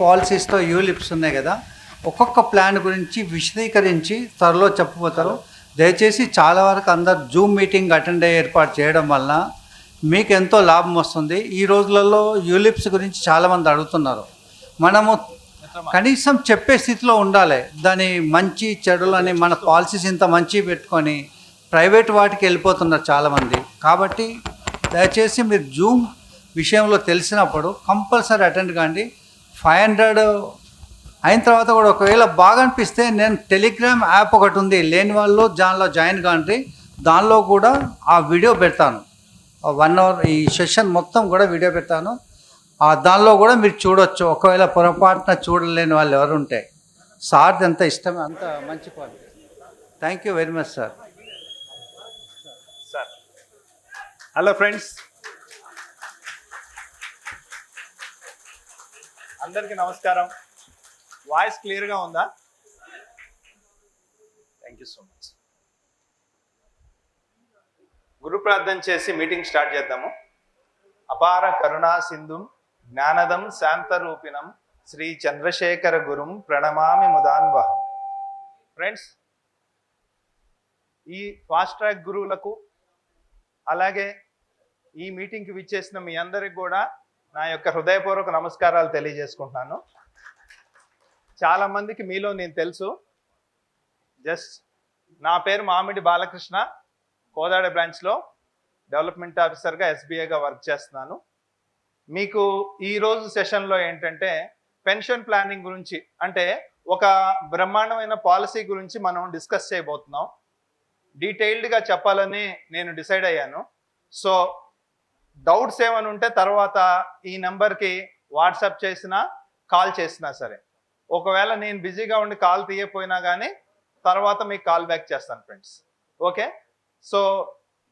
పాలసీస్తో ULIPs ఉన్నాయి కదా, ఒక్కొక్క ప్లాన్ గురించి విశదీకరించి త్వరలో చెప్పబోతారు. దయచేసి చాలా వరకు అందరు జూమ్ మీటింగ్ అటెండ్ అయ్యే ఏర్పాటు చేయడం వలన మీకు ఎంతో లాభం వస్తుంది. ఈ రోజులలో యూలిప్స్ గురించి చాలామంది అడుగుతున్నారు. మనము కనీసం చెప్పే స్థితిలో ఉండాలి. దాని మంచి చెడులు అని మన పాలసీస్ ఇంత మంచి పెట్టుకొని ప్రైవేట్ వాటికి వెళ్ళిపోతున్నారు చాలామంది. కాబట్టి దయచేసి మీరు జూమ్ విషయంలో తెలిసినప్పుడు కంపల్సరీ అటెండ్ కాండి. 500 అయిన తర్వాత కూడా ఒకవేళ బాగా అనిపిస్తే నేను టెలిగ్రామ్ యాప్ ఒకటి ఉంది, లేని వాళ్ళు దానిలో జాయిన్ కాండి. దానిలో కూడా ఆ వీడియో పెడతాను, 1 అవర్ ఈ సెషన్ మొత్తం కూడా వీడియో పెడతాను. దానిలో కూడా మీరు చూడవచ్చు. ఒకవేళ పొరపాటున చూడలేని వాళ్ళు ఎవరు ఉంటే. సార్ది ఎంత ఇష్టమే, అంత మంచి point. Thank you very much sir. Hello friends, అందరికీ నమస్కారం. వాయిస్ క్లియర్గా ఉందా? Thank you so much. Guru ప్రార్థన చేసి మీటింగ్ స్టార్ట్ చేద్దాము. అపార కరుణా సింధుం జ్ఞానదం శాంతరూపిణం శ్రీ చంద్రశేఖర గురుం ప్రణమామి ముదాన్వహం. ఫ్రెండ్స్, ఈ ఫాస్ట్ ట్రాక్ గురువులకు అలాగే ఈ మీటింగ్కి విచ్చేసిన మీ అందరికి కూడా నా యొక్క హృదయపూర్వక నమస్కారాలు తెలియజేసుకుంటున్నాను. చాలామందికి మీలో నేను తెలుసు. నా పేరు మామిడి బాలకృష్ణ, కోదాడ బ్రాంచ్లో డెవలప్మెంట్ ఆఫీసర్గా ఎస్బీఐగా వర్క్ చేస్తున్నాను. మీకు ఈరోజు సెషన్లో ఏంటంటే పెన్షన్ ప్లానింగ్ గురించి, అంటే ఒక బ్రహ్మాండమైన పాలసీ గురించి మనం డిస్కస్ చేయబోతున్నాం. డీటెయిల్డ్గా చెప్పాలని నేను డిసైడ్ అయ్యాను. సో డౌట్స్ ఏమైనా ఉంటే తర్వాత ఈ నెంబర్కి వాట్సాప్ చేసినా కాల్ చేసినా సరే, ఒకవేళ నేను బిజీగా ఉండి కాల్ తీయకపోయినా కానీ తర్వాత మీకు కాల్ బ్యాక్ చేస్తాను ఫ్రెండ్స్. ఓకే, సో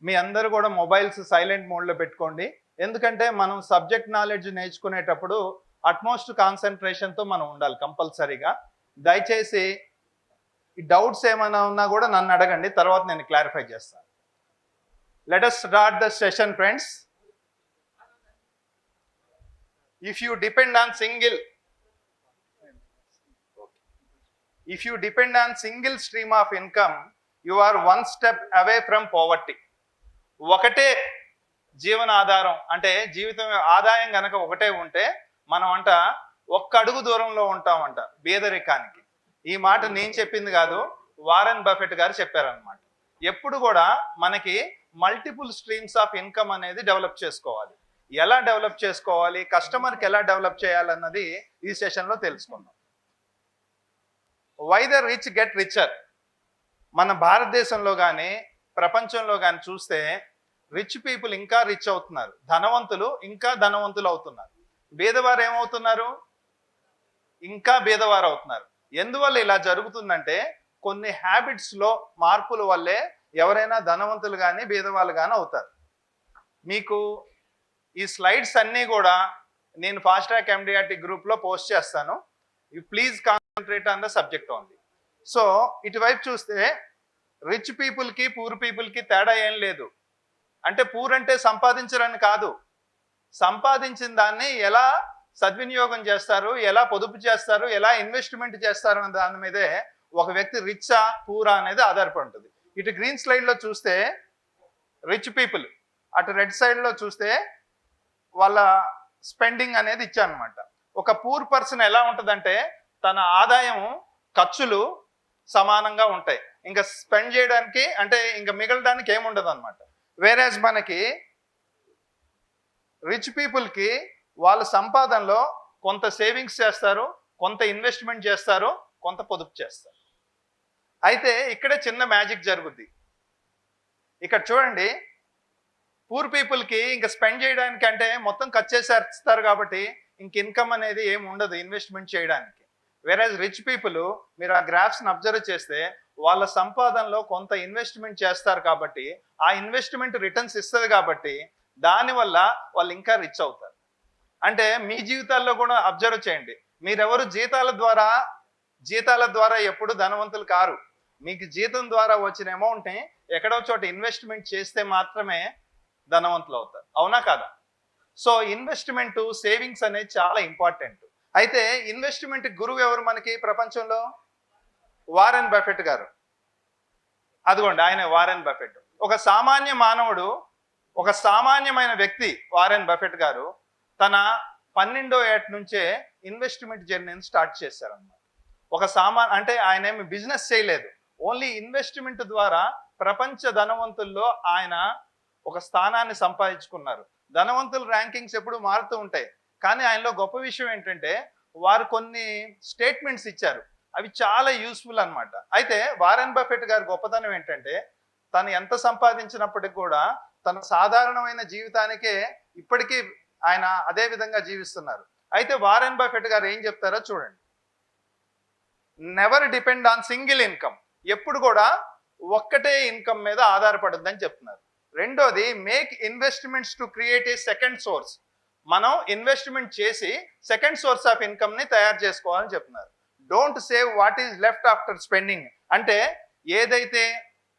మీ అందరూ కూడా మొబైల్స్ సైలెంట్ మోడ్లో పెట్టుకోండి. ఎందుకంటే మనం సబ్జెక్ట్ నాలెడ్జ్ నేర్చుకునేటప్పుడు అట్మోస్ట్ కాన్సన్ట్రేషన్తో మనం ఉండాలి కంపల్సరీగా. దయచేసి ఈ డౌట్స్ ఏమైనా ఉన్నా కూడా నన్ను అడగండి, తర్వాత నేను క్లారిఫై చేస్తాను. Let us start the session friends. If you depend on single stream of income, you are one step away from poverty. ఒకటే జీవన ఆధారం, అంటే జీవితం ఆదాయం గనక ఒకటే ఉంటే మనం ఒక్క అడుగు దూరంలో ఉంటామంట పేదరికానికి. ఈ మాట నేను చెప్పింది కాదు, వారెన్ బఫెట్ గారు చెప్పారనమాట. ఎప్పుడు కూడా మనకి మల్టిపుల్ స్ట్రీమ్స్ ఆఫ్ ఇన్కమ్ అనేది డెవలప్ చేసుకోవాలి. ఎలా డెవలప్ చేసుకోవాలి, కస్టమర్కి ఎలా డెవలప్ చేయాలన్నది ఈ సెషన్లో తెలుసుకుందాం. Why the rich get richer. మన భారతదేశంలో కానీ ప్రపంచంలో కానీ చూస్తే రిచ్ పీపుల్ ఇంకా రిచ్ అవుతున్నారు, ధనవంతులు ఇంకా ధనవంతులు అవుతున్నారు. బీదవారు ఏమవుతున్నారు? ఇంకా బీదవారు అవుతున్నారు. ఎందువల్ల ఇలా జరుగుతుందంటే కొన్ని హ్యాబిట్స్లో మార్పుల వల్లే ఎవరైనా ధనవంతులు కానీ బీదవాళ్ళు కానీ అవుతారు. మీకు ఈ స్లైడ్స్ అన్నీ కూడా నేను ఫాస్ట్ ట్రాక్ ఎండిఆర్టీ గ్రూప్లో పోస్ట్ చేస్తాను. You please concentrate on the subject only. So ఇటువైపు చూస్తే రిచ్ పీపుల్కి పూర్ పీపుల్కి తేడా ఏం లేదు. అంటే పూర్ అంటే సంపాదించరని కాదు, సంపాదించిన దాన్ని ఎలా సద్వినియోగం చేస్తారు, ఎలా పొదుపు చేస్తారు, ఎలా ఇన్వెస్ట్మెంట్ చేస్తారు అన్న దాని మీదే ఒక వ్యక్తి రిచ్చా పూరా అనేది ఆధారపడి ఉంటుంది. ఇటు గ్రీన్ స్లైడ్లో చూస్తే రిచ్ పీపుల్, అటు రెడ్ సైడ్లో చూస్తే వాళ్ళ స్పెండింగ్ అనేది ఇచ్చారనమాట. ఒక పూర్ పర్సన్ ఎలా ఉంటుందంటే తన ఆదాయం ఖర్చులు సమానంగా ఉంటాయి, ఇంకా స్పెండ్ చేయడానికి అంటే ఇంకా మిగలడానికి ఏముండదు అనమాట. వేరేజ్ మనకి రిచ్ పీపుల్కి వాళ్ళ సంపాదనలో కొంత సేవింగ్స్ చేస్తారు, కొంత ఇన్వెస్ట్మెంట్ చేస్తారు, కొంత పొదుపు చేస్తారు. అయితే ఇక్కడే చిన్న మ్యాజిక్ జరుగుద్ది. ఇక్కడ చూడండి, పూర్ పీపుల్కి ఇంకా స్పెండ్ చేయడానికి అంటే మొత్తం ఖర్చు చేసేస్తారు కాబట్టి ఇంక ఇన్కమ్ అనేది ఏమి ఉండదు ఇన్వెస్ట్మెంట్ చేయడానికి. వేరేజ్ రిచ్ పీపుల్ మీరు ఆ గ్రాఫ్స్ని అబ్జర్వ్ చేస్తే వాళ్ళ సంపాదనలో కొంత ఇన్వెస్ట్మెంట్ చేస్తారు కాబట్టి ఆ ఇన్వెస్ట్మెంట్ రిటర్న్స్ ఇస్తుంది కాబట్టి దానివల్ల వాళ్ళు ఇంకా రిచ్ అవుతారు. అంటే మీ జీవితాల్లో కూడా అబ్జర్వ్ చేయండి, మీరెవరు జీతాల ద్వారా ఎప్పుడు ధనవంతులు కారు. మీకు జీతం ద్వారా వచ్చిన అమౌంట్ని ఎక్కడో చోట ఇన్వెస్ట్మెంట్ చేస్తే మాత్రమే ధనవంతులు అవుతారు, అవునా కాదా? సో ఇన్వెస్ట్మెంట్ సేవింగ్స్ అనేది చాలా ఇంపార్టెంట్. అయితే ఇన్వెస్ట్మెంట్ గురువు ఎవరు మనకి ప్రపంచంలో? వారెన్ బఫెట్ గారు. అదిగోండి ఆయన వారెన్ బఫెట్. ఒక సామాన్య మానవుడు, ఒక సామాన్యమైన వ్యక్తి వారెన్ బఫెట్ గారు తన 12వ ఏట నుంచే ఇన్వెస్ట్మెంట్ జర్నీని స్టార్ట్ చేశారన్నమాట. ఒక అంటే ఆయన ఏమి బిజినెస్ చేయలేదు, ఓన్లీ ఇన్వెస్ట్మెంట్ ద్వారా ప్రపంచ ధనవంతుల్లో ఆయన ఒక స్థానాన్ని సంపాదించుకున్నారు. ధనవంతుల ర్యాంకింగ్స్ ఎప్పుడు మారుతూ ఉంటాయి, కానీ ఆయనలో గొప్ప విషయం ఏంటంటే వారు కొన్ని స్టేట్మెంట్స్ ఇచ్చారు, అవి చాలా యూస్ఫుల్ అన్నమాట. అయితే వారెన్ బఫెట్ గారి గొప్పతనం ఏంటంటే తను ఎంత సంపాదించినప్పటికీ కూడా తన సాధారణమైన జీవితానికే ఇప్పటికీ ఆయన అదే విధంగా జీవిస్తున్నారు. అయితే వారెన్ బఫెట్ గారు ఏం చెప్తారో చూడండి. Never depend on single income, ఎప్పుడు కూడా ఒక్కటే ఇన్కమ్ మీద ఆధారపడద్దని చెప్తున్నారు. రెండోది, make investments to create a second source, మనం ఇన్వెస్ట్మెంట్ చేసి సెకండ్ సోర్స్ ఆఫ్ ఇన్కమ్ ని తయారు చేసుకోవాలని చెప్తున్నారు. Don't save what is left after spending, అంటే ఏదైతే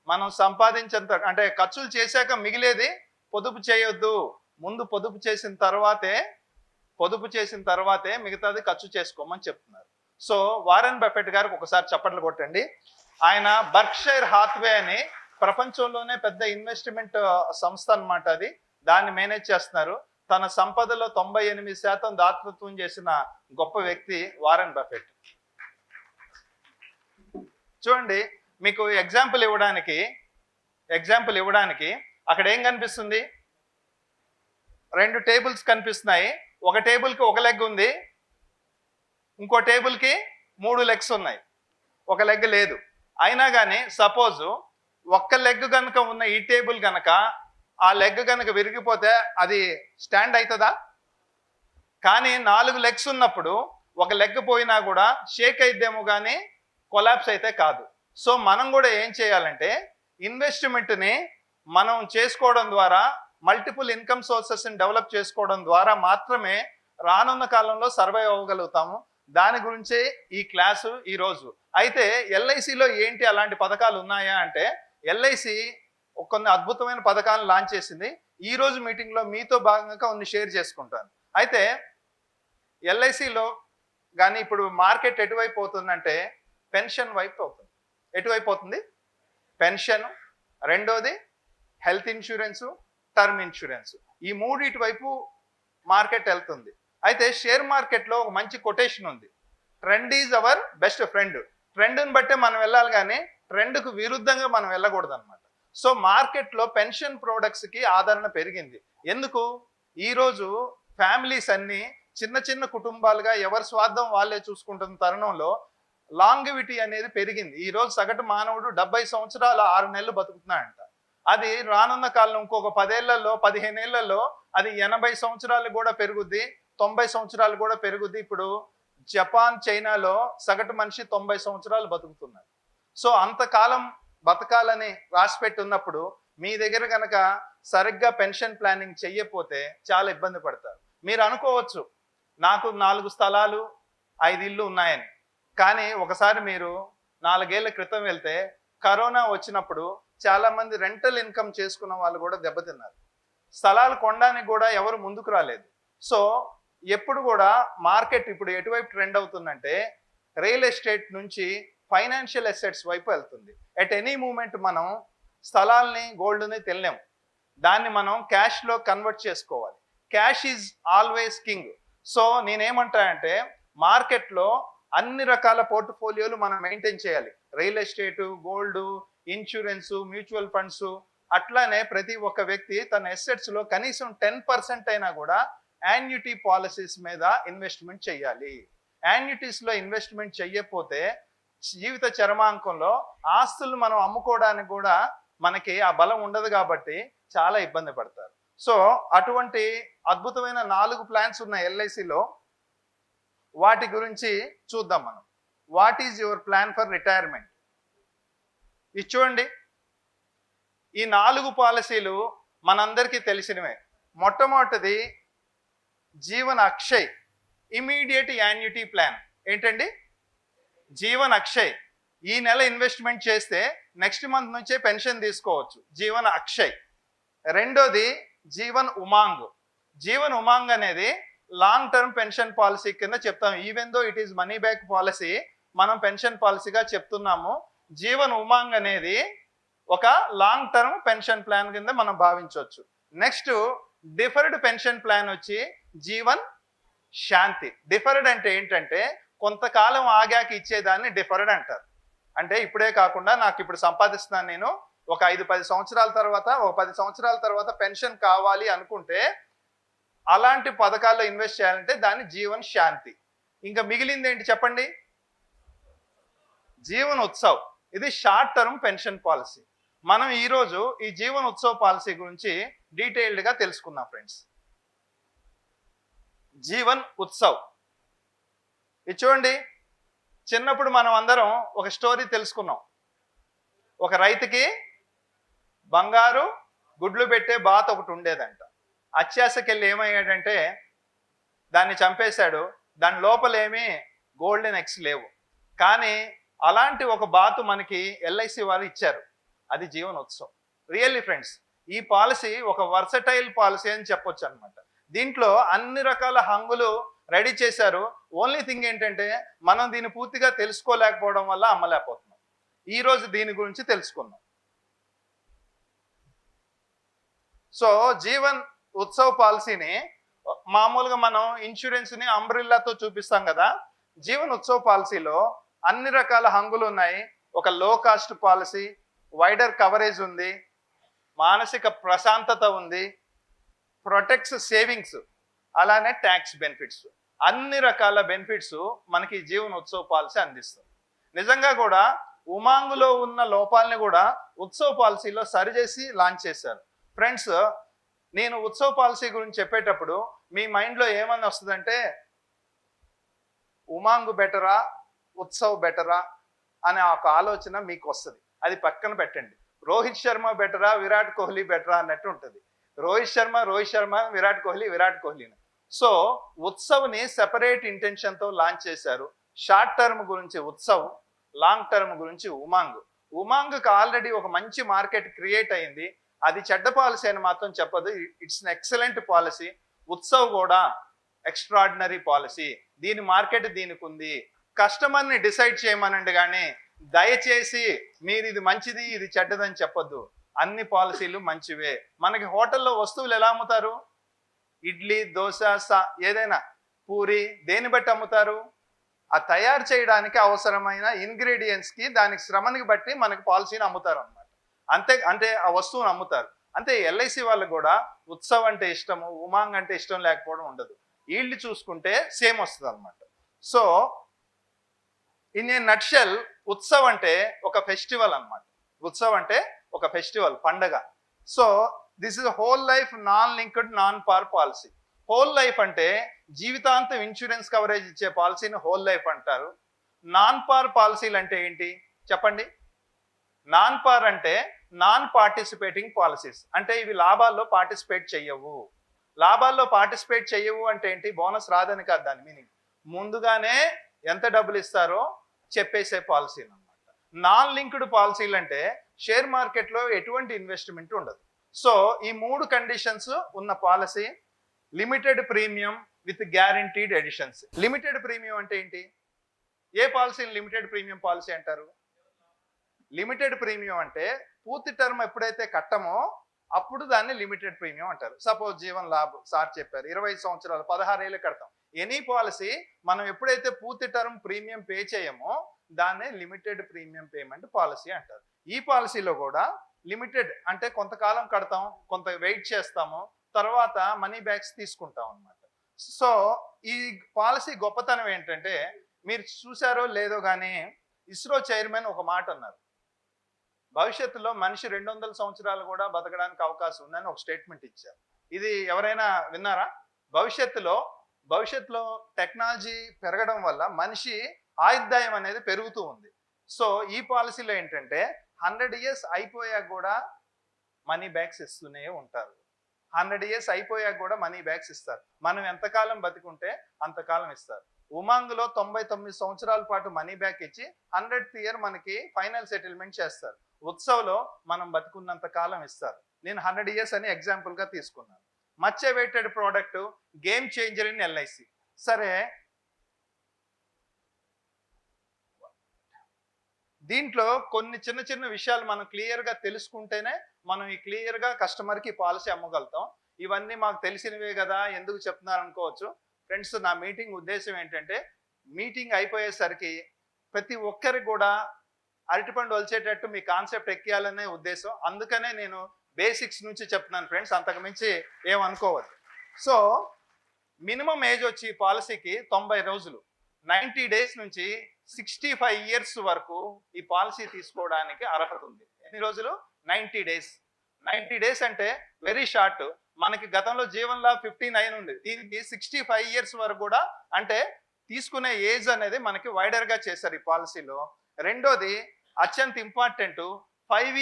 మనం సంపాదించేంత అంటే ఖర్చులు చేశాక మిగిలేది పొదుపు చేయొద్దు, ముందు పొదుపు చేసిన తర్వాతే మిగతాది ఖర్చు చేసుకోమని చెప్తున్నారు. సో వారెన్ బఫెట్ గారికి ఒకసారి చప్పట్లు కొట్టండి. ఆయన బర్క్షైర్ హాత్వే అని ప్రపంచంలోనే పెద్ద ఇన్వెస్ట్మెంట్ సంస్థ అన్నమాట, అది దాన్ని మేనేజ్ చేస్తున్నారు. తన సంపదలో 98% దాతృత్వం చేసిన గొప్ప వ్యక్తి వారెన్ బఫెట్. చూడండి, మీకు ఎగ్జాంపుల్ ఇవ్వడానికి అక్కడ ఏం కనిపిస్తుంది? 2 టేబుల్స్ కనిపిస్తున్నాయి. ఒక టేబుల్కి ఒక లెగ్ ఉంది, ఇంకో టేబుల్కి 3 లెగ్స్ ఉన్నాయి, ఒక లెగ్ లేదు. అయినా కానీ సపోజ్ ఒక్క లెగ్ కనుక ఉన్న ఈ టేబుల్ కనుక ఆ లెగ్ కనుక విరిగిపోతే అది స్టాండ్ అవుతుందా? కానీ 4 లెగ్స్ ఉన్నప్పుడు ఒక లెగ్ పోయినా కూడా షేక్ అయిద్దేమో కానీ కొలాప్స్ అయితే కాదు. సో మనం కూడా ఏం చేయాలంటే ఇన్వెస్ట్మెంట్ని మనం చేసుకోవడం ద్వారా, మల్టిపుల్ ఇన్కమ్ సోర్సెస్ని డెవలప్ చేసుకోవడం ద్వారా మాత్రమే రానున్న కాలంలో సర్వైవ్ అవ్వగలుగుతాము. దాని గురించే ఈ క్లాసు ఈరోజు. అయితే ఎల్ఐసిలో ఏంటి అలాంటి పథకాలు ఉన్నాయా అంటే, ఎల్ఐసి కొన్ని అద్భుతమైన పథకాలను లాంచ్ చేసింది. ఈ రోజు మీటింగ్లో మీతో భాగంగా కొన్ని షేర్ చేసుకుంటాను. అయితే ఎల్ఐసిలో కానీ ఇప్పుడు మార్కెట్ ఎటువైపు అవుతుందంటే పెన్షన్ వైపు అవుతుంది. ఎటువైపు అవుతుంది? పెన్షన్, రెండోది హెల్త్ ఇన్సూరెన్సు, టర్మ్ ఇన్సూరెన్స్, ఈ మూడిటి వైపు మార్కెట్ వెళ్తుంది. అయితే షేర్ మార్కెట్లో ఒక మంచి కొటేషన్ ఉంది, trend is our best friend. ట్రెండ్ని బట్టే మనం వెళ్ళాలి కానీ ట్రెండ్కు విరుద్ధంగా మనం వెళ్ళకూడదు అనమాట. సో మార్కెట్లో పెన్షన్ ప్రోడక్ట్స్కి ఆదరణ పెరిగింది. ఎందుకు? ఈరోజు ఫ్యామిలీస్ అన్నీ చిన్న చిన్న కుటుంబాలుగా ఎవరి స్వార్థం వాళ్ళే చూసుకుంటున్న తరుణంలో లాంగివిటీ అనేది పెరిగింది. ఈరోజు సగటు మానవుడు 70 సంవత్సరాలు 6 నెలలు బతుకుతున్నాడంట. అది రానున్న కాలం ఇంకొక 10 ఏళ్లలో 15 ఏళ్లలో అది 80 సంవత్సరాలు కూడా పెరుగుద్ది, 90 సంవత్సరాలు కూడా పెరుగుద్ది. ఇప్పుడు జపాన్, చైనాలో సగటు మనిషి 90 సంవత్సరాలు బతుకుతున్నారు. సో అంతకాలం బతకాలని రాసిపెట్టి ఉన్నప్పుడు మీ దగ్గర కనుక సరిగ్గా పెన్షన్ ప్లానింగ్ చెయ్యకపోతే చాలా ఇబ్బంది పడతారు. మీరు అనుకోవచ్చు నాకు 4 స్థలాలు 5 ఇళ్ళు ఉన్నాయని, కానీ ఒకసారి మీరు 4 ఏళ్ల క్రితం వెళ్తే కరోనా వచ్చినప్పుడు చాలా మంది రెంటల్ ఇన్కమ్ చేసుకున్న వాళ్ళు కూడా దెబ్బతిన్నారు. స్థలాలు కొనడానికి కూడా ఎవరు ముందుకు రాలేదు. సో ఎప్పుడు కూడా మార్కెట్ ఇప్పుడు ఎటువైపు ట్రెండ్ అవుతుందంటే రియల్ ఎస్టేట్ నుంచి ఫైనాన్షియల్ అసెట్స్ వైపు వెళ్తుంది. ఎట్ ఎనీ మూమెంట్ మనం స్థలాల్ని, గోల్డ్ని తెల్లేము, దాన్ని మనం క్యాష్లో కన్వర్ట్ చేసుకోవాలి. Cash is always king. So నేనేమంటానంటే మార్కెట్లో అన్ని రకాల పోర్ట్ఫోలియోలు మనం మెయింటైన్ చేయాలి. Real estate, gold, insurance, mutual funds, అట్లానే ప్రతి ఒక్క వ్యక్తి తన అసెట్స్లో కనీసం 10% అయినా కూడా యాన్యుటీ పాలసీస్ మీద ఇన్వెస్ట్మెంట్ చేయాలి. యాన్యుటీస్లో ఇన్వెస్ట్మెంట్ చెయ్యకపోతే జీవిత చరమాంకంలో ఆస్తులు మనం అమ్ముకోవడానికి కూడా మనకి ఆ బలం ఉండదు, కాబట్టి చాలా ఇబ్బంది పడతారు. సో అటువంటి అద్భుతమైన 4 ప్లాన్స్ ఉన్న ఎల్ఐసిలో వాటి గురించి చూద్దాం మనం. What is your plan for retirement? ఇది చూడండి, ఈ 4 పాలసీలు మనందరికీ తెలిసినవే. మొట్టమొదటిది Jeevan Akshay immediate annuity plan. ఏంటండి? జీవన్ అక్షయ్. ఈ నెల ఇన్వెస్ట్మెంట్ చేస్తే నెక్స్ట్ మంత్ నుంచే పెన్షన్ తీసుకోవచ్చు, జీవన్ అక్షయ్. రెండోది జీవన్ ఉమాంగ్. జీవన్ ఉమాంగ్ అనేది లాంగ్ టర్మ్ పెన్షన్ పాలసీ కింద చెప్తాం. Even though it is money back policy, మనం పెన్షన్ పాలసీగా చెప్తున్నాము. జీవన్ ఉమాంగ్ అనేది ఒక లాంగ్ టర్మ్ పెన్షన్ ప్లాన్ కింద మనం భావించవచ్చు. నెక్స్ట్ డిఫర్డ్ పెన్షన్ ప్లాన్ వచ్చి జీవన్ శాంతి. డిఫర్డ్ అంటే ఏంటంటే కొంతకాలం ఆగాక ఇచ్చేదాన్ని డిఫర్డ్ అంటారు. అంటే ఇప్పుడే కాకుండా నాకు ఇప్పుడు సంపాదిస్తున్నాను, నేను ఒక 5-10 సంవత్సరాల తర్వాత, ఒక 10 సంవత్సరాల తర్వాత పెన్షన్ కావాలి అనుకుంటే అలాంటి పథకాల్లో ఇన్వెస్ట్ చేయాలంటే దాన్ని జీవన్ శాంతి. ఇంకా మిగిలింది ఏంటి చెప్పండి? జీవన్ ఉత్సవ్. ఇది షార్ట్ టర్మ్ పెన్షన్ పాలసీ. మనం ఈరోజు ఈ జీవన్ ఉత్సవ్ పాలసీ గురించి డీటెయిల్డ్గా తెలుసుకుందాం ఫ్రెండ్స్. జీవన్ ఉత్సవ్ ఇది చూడండి. చిన్నప్పుడు మనం అందరం ఒక స్టోరీ తెలుసుకున్నాం. ఒక రైతుకి బంగారు గుడ్లు పెట్టే బాత్ ఒకటి ఉండేదంట. అత్యాశకెళ్ళి ఏమయ్యాడంటే దాన్ని చంపేశాడు. దాని లోపలేమీ గోల్డెన్ ఎగ్స్ లేవు. కానీ అలాంటి ఒక బాతు మనకి ఎల్ఐసి వాళ్ళు ఇచ్చారు. అది జీవన్ ఉత్సవ్. రియల్లీ ఫ్రెండ్స్, ఈ పాలసీ ఒక వర్సటైల్ పాలసీ అని చెప్పొచ్చు అనమాట. దీంట్లో అన్ని రకాల హంగులు రెడీ చేశారు. ఓన్లీ థింగ్ ఏంటంటే మనం దీన్ని పూర్తిగా తెలుసుకోలేకపోవడం వల్ల అమ్మలేకపోతున్నాం. ఈ రోజు దీని గురించి తెలుసుకుందాం. సో జీవన్ ఉత్సవ్ పాలసీని మామూలుగా మనం ఇన్సూరెన్స్ని అంబ్రిల్లాతో చూపిస్తాం కదా. జీవన్ ఉత్సవ్ పాలసీలో అన్ని రకాల హంగులు ఉన్నాయి. ఒక లో కాస్ట్ పాలసీ, వైడర్ కవరేజ్ ఉంది, మానసిక ప్రశాంతత ఉంది, ప్రొటెక్ట్స్ సేవింగ్స్, అలానే ట్యాక్స్ బెనిఫిట్స్. అన్ని రకాల బెనిఫిట్స్ మనకి జీవన్ ఉత్సవ్ పాలసీ అందిస్తుంది. నిజంగా కూడా ఉమాంగ్లో ఉన్న లోపాలని కూడా ఉత్సవ్ పాలసీలో సరిచేసి లాంచ్ చేశారు. ఫ్రెండ్స్, నేను ఉత్సవ్ పాలసీ గురించి చెప్పేటప్పుడు మీ మైండ్లో ఏమని వస్తుందంటే ఉమాంగ్ బెటరా, ఉత్సవ్ బెటరా అనే ఒక ఆలోచన మీకు వస్తుంది. అది పక్కన పెట్టండి. రోహిత్ శర్మ బెటరా, విరాట్ కోహ్లీ బెటరా అన్నట్టు ఉంటుంది. రోహిత్ శర్మ, విరాట్ కోహ్లీ. సో ఉత్సవ్ని సెపరేట్ ఇంటెన్షన్తో లాంచ్ చేశారు. షార్ట్ టర్మ్ గురించి ఉత్సవ్, లాంగ్ టర్మ్ గురించి ఉమాంగ్. ఉమాంగ్కి ఆల్రెడీ ఒక మంచి మార్కెట్ క్రియేట్ అయింది. అది చెడ్డ పాలసీ అని మాత్రం చెప్పదు. It's an excellent policy. Utsav కూడా ఎక్స్ట్రాడినరీ పాలసీ. దీని మార్కెట్ దీనికి ఉంది. కస్టమర్ని డిసైడ్ చేయమనండి, కానీ దయచేసి మీరు ఇది మంచిది ఇది చెడ్డదని చెప్పొద్దు. అన్ని పాలసీలు మంచివే. మనకి హోటల్లో వస్తువులు ఎలా అమ్ముతారు? ఇడ్లీ, దోశ, ఏదైనా పూరి, దేన్ని బట్టి అమ్ముతారు? ఆ తయారు చేయడానికి అవసరమైన ఇంగ్రీడియంట్స్కి, దానికి శ్రమనికి బట్టి మనకి పాలసీని అమ్ముతారు అనమాట. అంటే ఆ వస్తువుని అమ్ముతారు. అంతే ఎల్ఐసి వాళ్ళకు కూడా ఉత్సవ్ అంటే ఇష్టము, ఉమాంగ్ అంటే ఇష్టం లేకపోవడం ఉండదు. వీళ్ళు చూసుకుంటే సేమ్ వస్తుంది అనమాట. So in a nutshell, Utsav అంటే ఒక ఫెస్టివల్ అనమాట. ఉత్సవ్ అంటే ఒక ఫెస్టివల్, పండగ. So this is whole life non linked non పార్ పాలసీ. హోల్ లైఫ్ అంటే జీవితాంతం ఇన్సూరెన్స్ కవరేజ్ ఇచ్చే పాలసీని హోల్ లైఫ్ అంటారు. నాన్ పార్ పాలసీలు అంటే ఏంటి చెప్పండి? నాన్ పార్ అంటే నాన్ పార్టిసిపేటింగ్ పాలసీస్. అంటే ఇవి లాభాల్లో పార్టిసిపేట్ చెయ్యవు. లాభాల్లో పార్టిసిపేట్ చెయ్యవు అంటే ఏంటి? బోనస్ రాదని కాదు దాని మీనింగ్. ముందుగానే ఎంత డబ్బులు ఇస్తారో చెప్పేసే పాలసీ అన్నమాట. నాన్ లింక్డ్ పాలసీలు అంటే షేర్ మార్కెట్లో ఎటువంటి ఇన్వెస్ట్మెంట్ ఉండదు. సో ఈ 3 కండిషన్స్ ఉన్న policy limited premium with guaranteed additions. Limited premium అంటే ఏంటి? ఏ పాలసీని లిమిటెడ్ ప్రీమియం పాలసీ అంటారు? లిమిటెడ్ ప్రీమియం అంటే పూర్తి టర్మ్ ఎప్పుడైతే కట్టమో అప్పుడు దాన్ని లిమిటెడ్ ప్రీమియం అంటారు. సపోజ్ జీవన్ లాభ్ సార్ చెప్పారు 25 సంవత్సరాలు 16 ఏళ్ళు కడతాం. ఎనీ పాలసీ మనం ఎప్పుడైతే పూర్తి టర్మ్ ప్రీమియం పే చేయమో దాన్నే లిమిటెడ్ ప్రీమియం పేమెంట్ పాలసీ అంటారు. ఈ పాలసీలో కూడా లిమిటెడ్ అంటే కొంతకాలం కడతాం, కొంత వెయిట్ చేస్తాము, తర్వాత మనీ బ్యాక్స్ తీసుకుంటాం అన్నమాట. సో ఈ పాలసీ గొప్పతనం ఏంటంటే, మీరు చూసారో లేదో కానీ ఇస్రో చైర్మన్ ఒక మాట అన్నారు, భవిష్యత్తులో మనిషి 200 సంవత్సరాలు కూడా బతకడానికి అవకాశం ఉందని ఒక స్టేట్మెంట్ ఇచ్చారు. ఇది ఎవరైనా విన్నారా? భవిష్యత్తులో టెక్నాలజీ పెరగడం వల్ల మనిషి ఆయుర్దాయం అనేది పెరుగుతూ ఉంది. సో ఈ పాలసీలో ఏంటంటే 100 ఇయర్స్ అయిపోయాక కూడా మనీ బ్యాక్స్ ఇస్తూనే ఉంటారు. 100 ఇయర్స్ అయిపోయాక కూడా మనీ బ్యాక్స్ ఇస్తారు. మనం ఎంతకాలం బతికుంటే అంతకాలం ఇస్తారు. ఉమాంగ్లో 99 సంవత్సరాల పాటు మనీ బ్యాక్ ఇచ్చి 100th ఇయర్ మనకి ఫైనల్ సెటిల్మెంట్ చేస్తారు. ఉత్సవ్లో మనం బతికున్నంత కాలం ఇస్తారు. నేను 100 ఇయర్స్ అని ఎగ్జాంపుల్గా తీసుకున్నాను. Much awaited product, game changer in LIC. సరే, దీంట్లో కొన్ని చిన్న చిన్న విషయాలు మనం క్లియర్గా తెలుసుకుంటేనే మనం ఈ క్లియర్గా కస్టమర్కి పాలసీ అమ్మగలుగుతాం. ఇవన్నీ మాకు తెలిసినవే కదా, ఎందుకు చెప్తున్నారు అనుకోవచ్చు. ఫ్రెండ్స్, నా మీటింగ్ ఉద్దేశం ఏంటంటే, మీటింగ్ అయిపోయేసరికి ప్రతి ఒక్కరికి కూడా అరటిపండు వలిచేటట్టు మీ కాన్సెప్ట్ ఎక్కియాలనే ఉద్దేశం. అందుకనే నేను బేసిక్స్ నుంచి చెప్తున్నాను ఫ్రెండ్స్, అంతకు మించి ఏమనుకోవద్దు. సో మినిమం ఏజ్ వచ్చి పాలసీకి 90 రోజులు, 90 డేస్ నుంచి 65 ఇయర్స్ వరకు ఈ పాలసీ తీసుకోవడానికి అర్హత ఉంది. ఎన్ని రోజులు? 90 డేస్. 90 డేస్ అంటే వెరీ షార్ట్. మనకి గతంలో జీవన్ లాభ్ 59 ఉంది, దీనికి 65 ఇయర్స్ వరకు కూడా, అంటే తీసుకునే ఏజ్ అనేది మనకి వైడర్ గా చేశారు ఈ పాలసీలో. రెండోది అత్యంత important, 5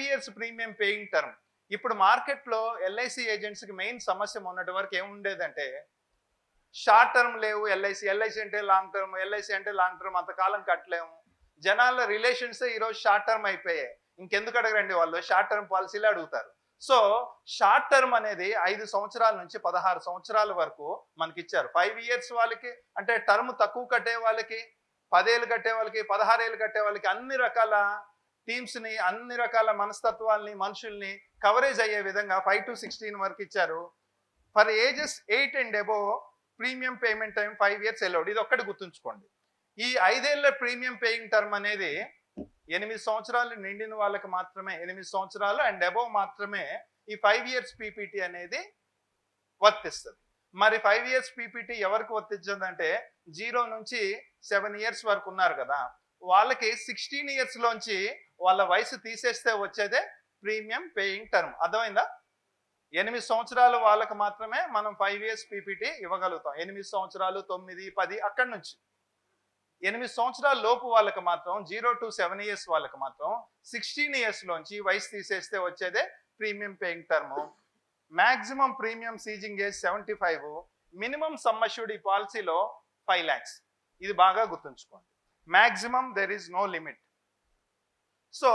years premium paying term. ఇప్పుడు మార్కెట్లో ఎల్ఐసి ఏజెంట్స్ కి మెయిన్ సమస్య మొన్నటి వరకు ఏముండేదంటే, షార్ట్ టర్మ్ లేవు. ఎల్ఐసి అంటే లాంగ్ టర్మ్, ఎల్ఐసి అంటే లాంగ్ టర్మ్, అంతకాలం కట్టలేము. జనాల రిలేషన్స్ ఈరోజు షార్ట్ టర్మ్ అయిపోయాయి. ఇంకెందుకు అడగరండి, వాళ్ళు షార్ట్ టర్మ్ పాలసీలు అడుగుతారు. సో షార్ట్ టర్మ్ అనేది 5 సంవత్సరాల నుంచి 16 సంవత్సరాల వరకు మనకి ఇచ్చారు. 5 ఇయర్స్ వాళ్ళకి అంటే టర్మ్ తక్కువ కట్టే వాళ్ళకి, 10 ఏళ్ళు కట్టే వాళ్ళకి, 16 ఏళ్ళు కట్టే వాళ్ళకి, అన్ని రకాల టీమ్స్ని, అన్ని రకాల మనస్తత్వాల్ని, మనుషుల్ని కవరేజ్ అయ్యే విధంగా 5 to 16 వరకు ఇచ్చారు. For ages 8 and above premium payment time 5 years allowed. ఇది ఒక్కటి గుర్తుంచుకోండి. ఈ 5 ఏళ్ల ప్రీమియం పేయింగ్ టర్మ్ అనేది 8 సంవత్సరాలు నిండిన వాళ్ళకి మాత్రమే, 8 సంవత్సరాలు అండ్ అబోవ్ మాత్రమే ఈ 5 years పీపీటీ అనేది వర్తిస్తుంది. మరి 5 years పీపీటీ ఎవరికి వర్తించదంటే, 0 నుంచి 7 years వరకు ఉన్నారు కదా, వాళ్ళకి 16 years లోంచి వాళ్ళ వయసు తీసేస్తే వచ్చేదే ప్రీమియం పేయింగ్ టర్మ్. అర్థమైందా? 8 సంవత్సరాలు వాళ్ళకి మాత్రమే మనం 5 years పీపీటీ ఇవ్వగలుగుతాం. 8 సంవత్సరాలు, 9, 10 అక్కడి నుంచి. 8 సంవత్సరాల లోపు వాళ్ళకి మాత్రం, 0 to 7 years వాళ్ళకి మాత్రం 16 years లోంచి వయసు తీసేస్తే వచ్చేదే premium paying term. Maximum premium ceasing age 75. Minimum sum assured ఈ పాలసీలో 5 lakhs. ఇది బాగా గుర్తుంచుకోండి. Maximum there is no limit. So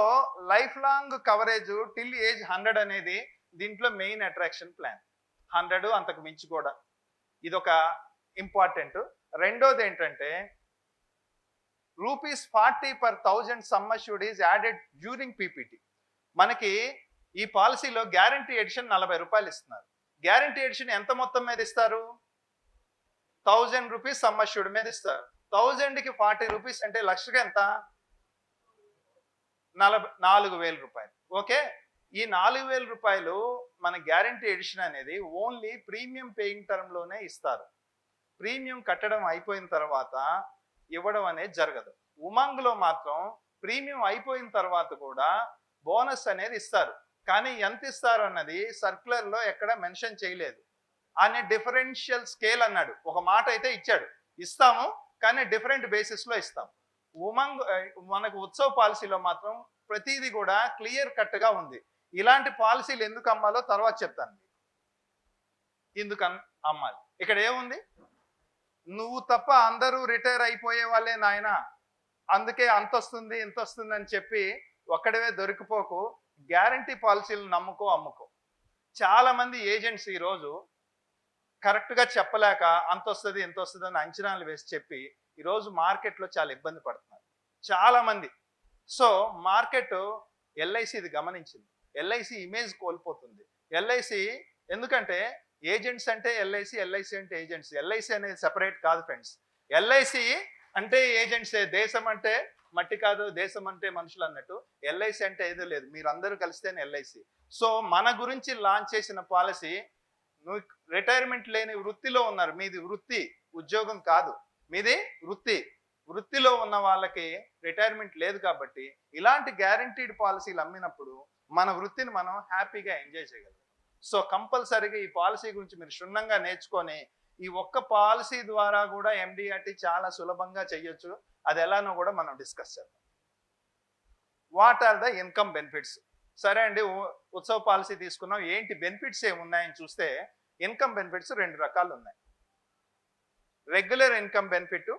life long coverage till age 100 అనేది దీంట్లో మెయిన్ అట్రాక్షన్ ప్లాన్. 100 అంతకు మించి కూడా, ఇదొక ఇంపార్టెంట్. రెండోది ఏంటంటే, ₹40 per 1000 sum assured is added during PPT. మనకి ఈ పాలసీలో గ్యారంటీ ఎడిషన్ ₹40 ఇస్తున్నారు. గ్యారంటీ ఎడిషన్ ఎంత మొత్తం మీద ఇస్తారు? ₹1000 సమ్ అష్యూర్డ్ మీద ఇస్తారు. 1000కి ₹40 అంటే లక్షగా ఎంత? ₹4,000. ఓకే, ఈ ₹4,000 మన గ్యారంటీ ఎడిషన్ అనేది ఓన్లీ ప్రీమియం పేయింగ్ టర్మ్ లోనే ఇస్తారు. ప్రీమియం కట్టడం అయిపోయిన తర్వాత ఇవ్వడం అనేది జరగదు. ఉమంగ్లో మాత్రం ప్రీమియం అయిపోయిన తర్వాత కూడా బోనస్ అనేది ఇస్తారు. కానీ ఎంత ఇస్తారు అన్నది సర్క్యులర్లో ఎక్కడ మెన్షన్ చేయలేదు. అనే డిఫరెన్షియల్ స్కేల్ అన్నాడు. ఒక మాట అయితే ఇచ్చాడు, ఇస్తాము కానీ డిఫరెంట్ బేసిస్లో ఇస్తాం. ఉమంగ్ మనకు ఉత్సవ్ పాలసీలో మాత్రం ప్రతిదీ కూడా క్లియర్ కట్గా ఉంది. ఇలాంటి పాలసీలు ఎందుకు అమ్మాలో తర్వాత చెప్తాను. ఎందుకు అమ్మాలి? ఇక్కడ ఏముంది? నువ్వు తప్ప అందరూ రిటైర్ అయిపోయే వాళ్ళే నాయన, అందుకే అంత వస్తుంది ఇంత వస్తుంది అని చెప్పి ఒక్కడవే దొరికిపోకు. గ్యారంటీ పాలసీలు నమ్ముకో, అమ్ముకో. చాలా మంది ఏజెంట్స్ ఈరోజు కరెక్ట్గా చెప్పలేక అంత వస్తుంది ఇంత వస్తుంది అని అంచనాలు వేసి చెప్పి ఈరోజు మార్కెట్లో చాలా ఇబ్బంది పడుతున్నారు చాలా మంది. సో మార్కెట్ ఎల్ఐసి ఇది గమనించింది. ఎల్ఐసి ఇమేజ్ కోల్పోతుంది. ఎల్ఐసి ఎందుకంటే ఏజెంట్స్ అంటే ఎల్ఐసి, ఎల్ఐసి అంటే ఏజెంట్స్. ఎల్ఐసి అనేది సెపరేట్ కాదు ఫ్రెండ్స్. ఎల్ఐసి అంటే ఏజెంట్సే. దేశం అంటే మట్టి కాదు, దేశం అంటే మనుషులు అన్నట్టు ఎల్ఐసి అంటే ఏదో లేదు, మీరు అందరూ కలిస్తేనే ఎల్ఐసి. సో మన గురించి లాంచ్ చేసిన పాలసీ, నువ్వు రిటైర్మెంట్ లేని వృత్తిలో ఉన్నారు, మీది వృత్తి, ఉద్యోగం కాదు, మీది వృత్తి. వృత్తిలో ఉన్న వాళ్ళకి రిటైర్మెంట్ లేదు కాబట్టి ఇలాంటి గ్యారంటీడ్ పాలసీలు అమ్మినప్పుడు మన వృత్తిని మనం హ్యాపీగా ఎంజాయ్ చేయగలం. సో కంపల్సరీగా ఈ పాలసీ గురించి మీరు క్షుణ్ణంగా నేర్చుకొని, ఈ ఒక్క పాలసీ ద్వారా కూడా ఎండిఆర్టీ చాలా సులభంగా చేయొచ్చు. అది ఎలానో కూడా మనం డిస్కస్ చేద్దాం. What are the income benefits? సరే అండి, ఉత్సవ్ పాలసీ తీసుకున్నాం, ఏంటి బెనిఫిట్స్ ఏమున్నాయని చూస్తే ఇన్కమ్ బెనిఫిట్స్ 2 రకాలు ఉన్నాయి. Regular income benefit.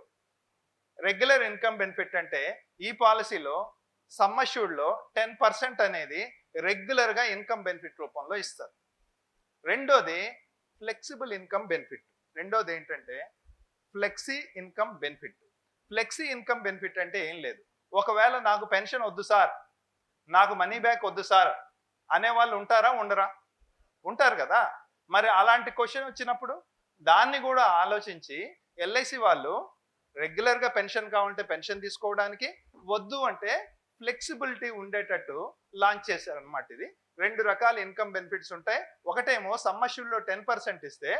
Regular income benefit అంటే ఈ పాలసీలో సమ్ అష్యూర్డ్లో 10% అనేది రెగ్యులర్గా ఇన్కమ్ బెనిఫిట్ రూపంలో ఇస్తారు. రెండోది ఫ్లెక్సిబుల్ ఇన్కమ్ బెనిఫిట్. రెండోది ఏంటంటే flexi income benefit. Flexi income benefit అంటే ఏం లేదు, ఒకవేళ నాకు పెన్షన్ వద్దు సార్, నాకు మనీ బ్యాక్ వద్దు సార్ అనేవాళ్ళు ఉంటారా ఉండరా? ఉంటారు కదా. మరి అలాంటి క్వశ్చన్ వచ్చినప్పుడు దాన్ని కూడా ఆలోచించి ఎల్ఐసి వాళ్ళు రెగ్యులర్గా పెన్షన్ కావాలంటే పెన్షన్ తీసుకోవడానికి, వద్దు అంటే ఫ్లెక్సిబిలిటీ ఉండేటట్టు లాంచ్ చేశారనమాట. ఇది 2 రకాల ఇన్కమ్ బెనిఫిట్స్ ఉంటాయి. ఒకటేమో సమ్మష్యూర్లో 10% ఇస్తే,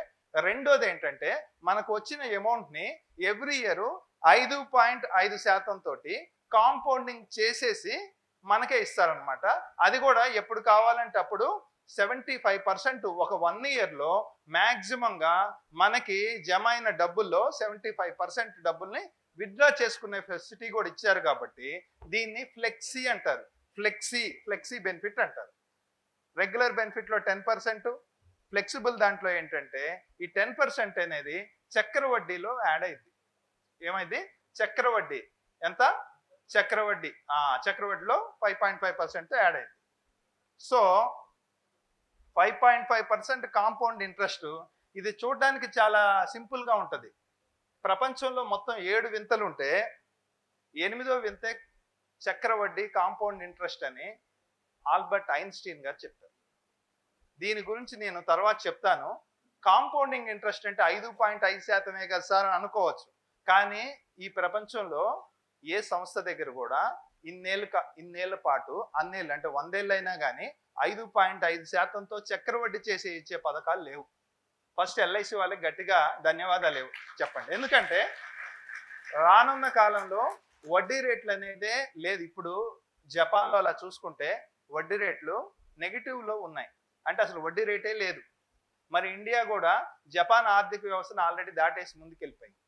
రెండోది ఏంటంటే మనకు వచ్చిన అమౌంట్ని ఎవ్రీ ఇయర్ 5.5% తోటి కాంపౌండింగ్ చేసేసి మనకే ఇస్తారనమాట. అది కూడా ఎప్పుడు కావాలంటే అప్పుడు 75% ఒక 1 ఇయర్లో మ్యాక్సిమంగా మనకి జమ అయిన డబ్బుల్లో 75% డబ్బుల్ని విత్డ్రా చేసుకునే ఫెసిలిటీ కూడా ఇచ్చారు. కాబట్టి దీన్ని ఫ్లెక్సీ అంటారు. ఫ్లెక్సీ బెనిఫిట్ అంటారు. రెగ్యులర్ బెనిఫిట్లో 10%, ఫ్లెక్సిబుల్ దాంట్లో ఏంటంటే ఈ 10% అనేది చక్రవడ్డీలో యాడ్ అయింది. ఏమైంది? చక్రవడ్డీ. ఎంత? చక్రవడ్డీ. చక్రవడ్డీలో 5.5% యాడ్ అయింది. So 5.5% compound interest. ఇది చూడడానికి చాలా సింపుల్గా ఉంటుంది. ప్రపంచంలో మొత్తం 7 వింతలు ఉంటే 8వ వింతే చక్రవడ్డీ కాంపౌండ్ ఇంట్రెస్ట్ అని ఆల్బర్ట్ ఐన్స్టీన్ గారు చెప్పారు. దీని గురించి నేను తర్వాత చెప్తాను. కాంపౌండింగ్ ఇంట్రెస్ట్ అంటే 5.5% కదా సార్ అని అనుకోవచ్చు. కానీ ఈ ప్రపంచంలో ఏ సంస్థ దగ్గర కూడా ఇన్నేళ్ళ పాటు అన్నేళ్ళు అంటే 100 ఏళ్ళు అయినా కానీ 5.5%తో చక్రవడ్డీ చేసి ఇచ్చే పథకాలు లేవు. ఫస్ట్ ఎల్ఐసి వాళ్ళకి గట్టిగా ధన్యవాదాలు చెప్పండి. ఎందుకంటే రానున్న కాలంలో వడ్డీ రేట్లు అనేదే లేదు. ఇప్పుడు జపాన్లో అలా చూసుకుంటే వడ్డీ రేట్లు నెగిటివ్లో ఉన్నాయి, అంటే అసలు వడ్డీ రేటే లేదు. మరి ఇండియా కూడా జపాన్ ఆర్థిక వ్యవస్థను ఆల్రెడీ దాటేసి ముందుకెళ్ళిపోయింది.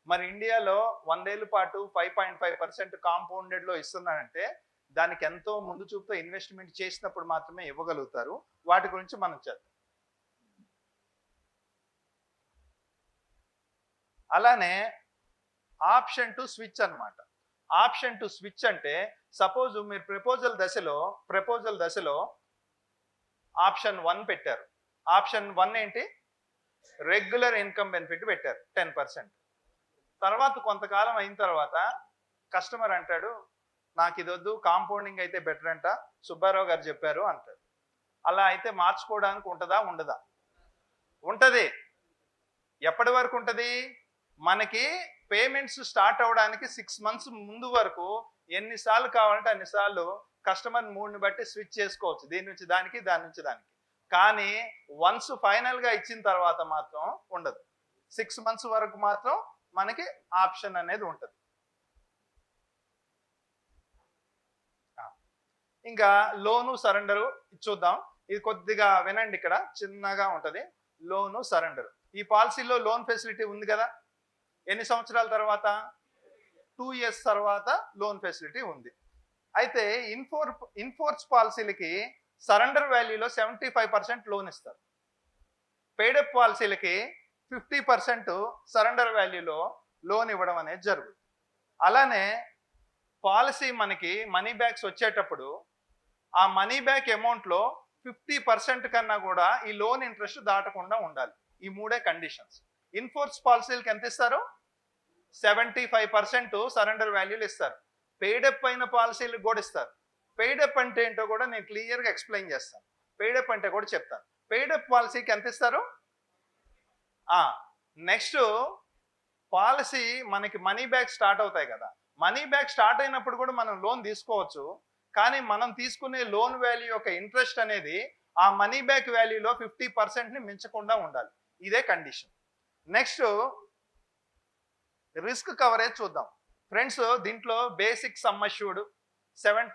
మరి ఇండియాలో 100 ఏళ్ళ పాటు 5.5% కాంపౌండెడ్లో ఇస్తున్నారంటే దానికి ఎంతో ముందు చూపుతో ఇన్వెస్ట్మెంట్ చేసినప్పుడు మాత్రమే ఇవ్వగలుగుతారు. వాటి గురించి మనం చేద్దాం. అలానే ఆప్షన్ టు స్విచ్ అన్నమాట. ఆప్షన్ టు స్విచ్ అంటే సపోజ్ మీరు ప్రపోజల్ దశలో ఆప్షన్ 1 పెట్టారు. ఆప్షన్ 1 ఏంటి? రెగ్యులర్ ఇన్కమ్ బెనిఫిట్ పెట్టారు 10%. తర్వాత కొంతకాలం అయిన తర్వాత కస్టమర్ అంటాడు, నాకు ఇది వద్దు, కాంపౌండింగ్ అయితే బెటర్ అంట, సుబ్బారావు గారు చెప్పారు అంటాడు. అలా అయితే మార్చుకోవడానికి ఉంటుందా ఉండదా? ఉంటుంది. ఎప్పటి వరకు ఉంటుంది? మనకి పేమెంట్స్ స్టార్ట్ అవ్వడానికి 6 months ముందు వరకు ఎన్నిసార్లు కావాలంటే అన్నిసార్లు కస్టమర్ మూడ్ని బట్టి స్విచ్ చేసుకోవచ్చు, దీని నుంచి దానికి, దాని నుంచి దానికి. కానీ వన్స్ ఫైనల్గా ఇచ్చిన తర్వాత మాత్రం ఉండదు. 6 months వరకు మాత్రం మనకి ఆప్షన్ అనేది ఉంటుంది. ఇంకా లోను సరెండరు చూద్దాం. ఇది కొద్దిగా వినండి, ఇక్కడ చిన్నగా ఉంటుంది. లోను సరెండరు. ఈ పాలసీలో లోన్ ఫెసిలిటీ ఉంది కదా. ఎన్ని సంవత్సరాల తర్వాత? 2 years తర్వాత లోన్ ఫెసిలిటీ ఉంది. అయితే ఇన్ఫోర్స్ పాలసీలకి సరెండర్ వాల్యూలో 75% లోన్ ఇస్తారు. పెయిడప్ పాలసీలకి 50% సరెండర్ వాల్యూలో లోన్ ఇవ్వడం అనేది జరుగుతుంది. అలానే పాలసీ మనకి మనీ బ్యాక్స్ వచ్చేటప్పుడు ఆ మనీ బ్యాక్ అమౌంట్లో 50% కన్నా కూడా ఈ లోన్ ఇంట్రెస్ట్ దాటకుండా ఉండాలి. ఈ 3 కండిషన్స్. ఇన్ఫోర్స్ పాలసీలకి ఎంత ఇస్తారు? 75% సరెండర్ వాల్యూలు ఇస్తారు. పెయిడప్ అయిన పాలసీలకు కూడా ఇస్తారు. పెయిడప్ అంటే ఏంటో కూడా నేను క్లియర్గా ఎక్స్ప్లెయిన్ చేస్తాను. పెయిడప్ అంటే కూడా చెప్తాను. పెయిడప్ పాలసీకి ఎంత ఇస్తారు? నెక్స్ట్ పాలసీ మనకి మనీ బ్యాక్ స్టార్ట్ అవుతాయి కదా. మనీ బ్యాక్ స్టార్ట్ అయినప్పుడు కూడా మనం లోన్ తీసుకోవచ్చు. కానీ మనం తీసుకునే లోన్ వాల్యూ యొక్క ఇంట్రెస్ట్ అనేది ఆ మనీ బ్యాక్ వాల్యూలో 50%ని మించకుండా ఉండాలి. ఇదే కండిషన్. నెక్స్ట్ రిస్క్ కవరేజ్ చూద్దాం ఫ్రెండ్స్. దీంట్లో basic sum assured, 7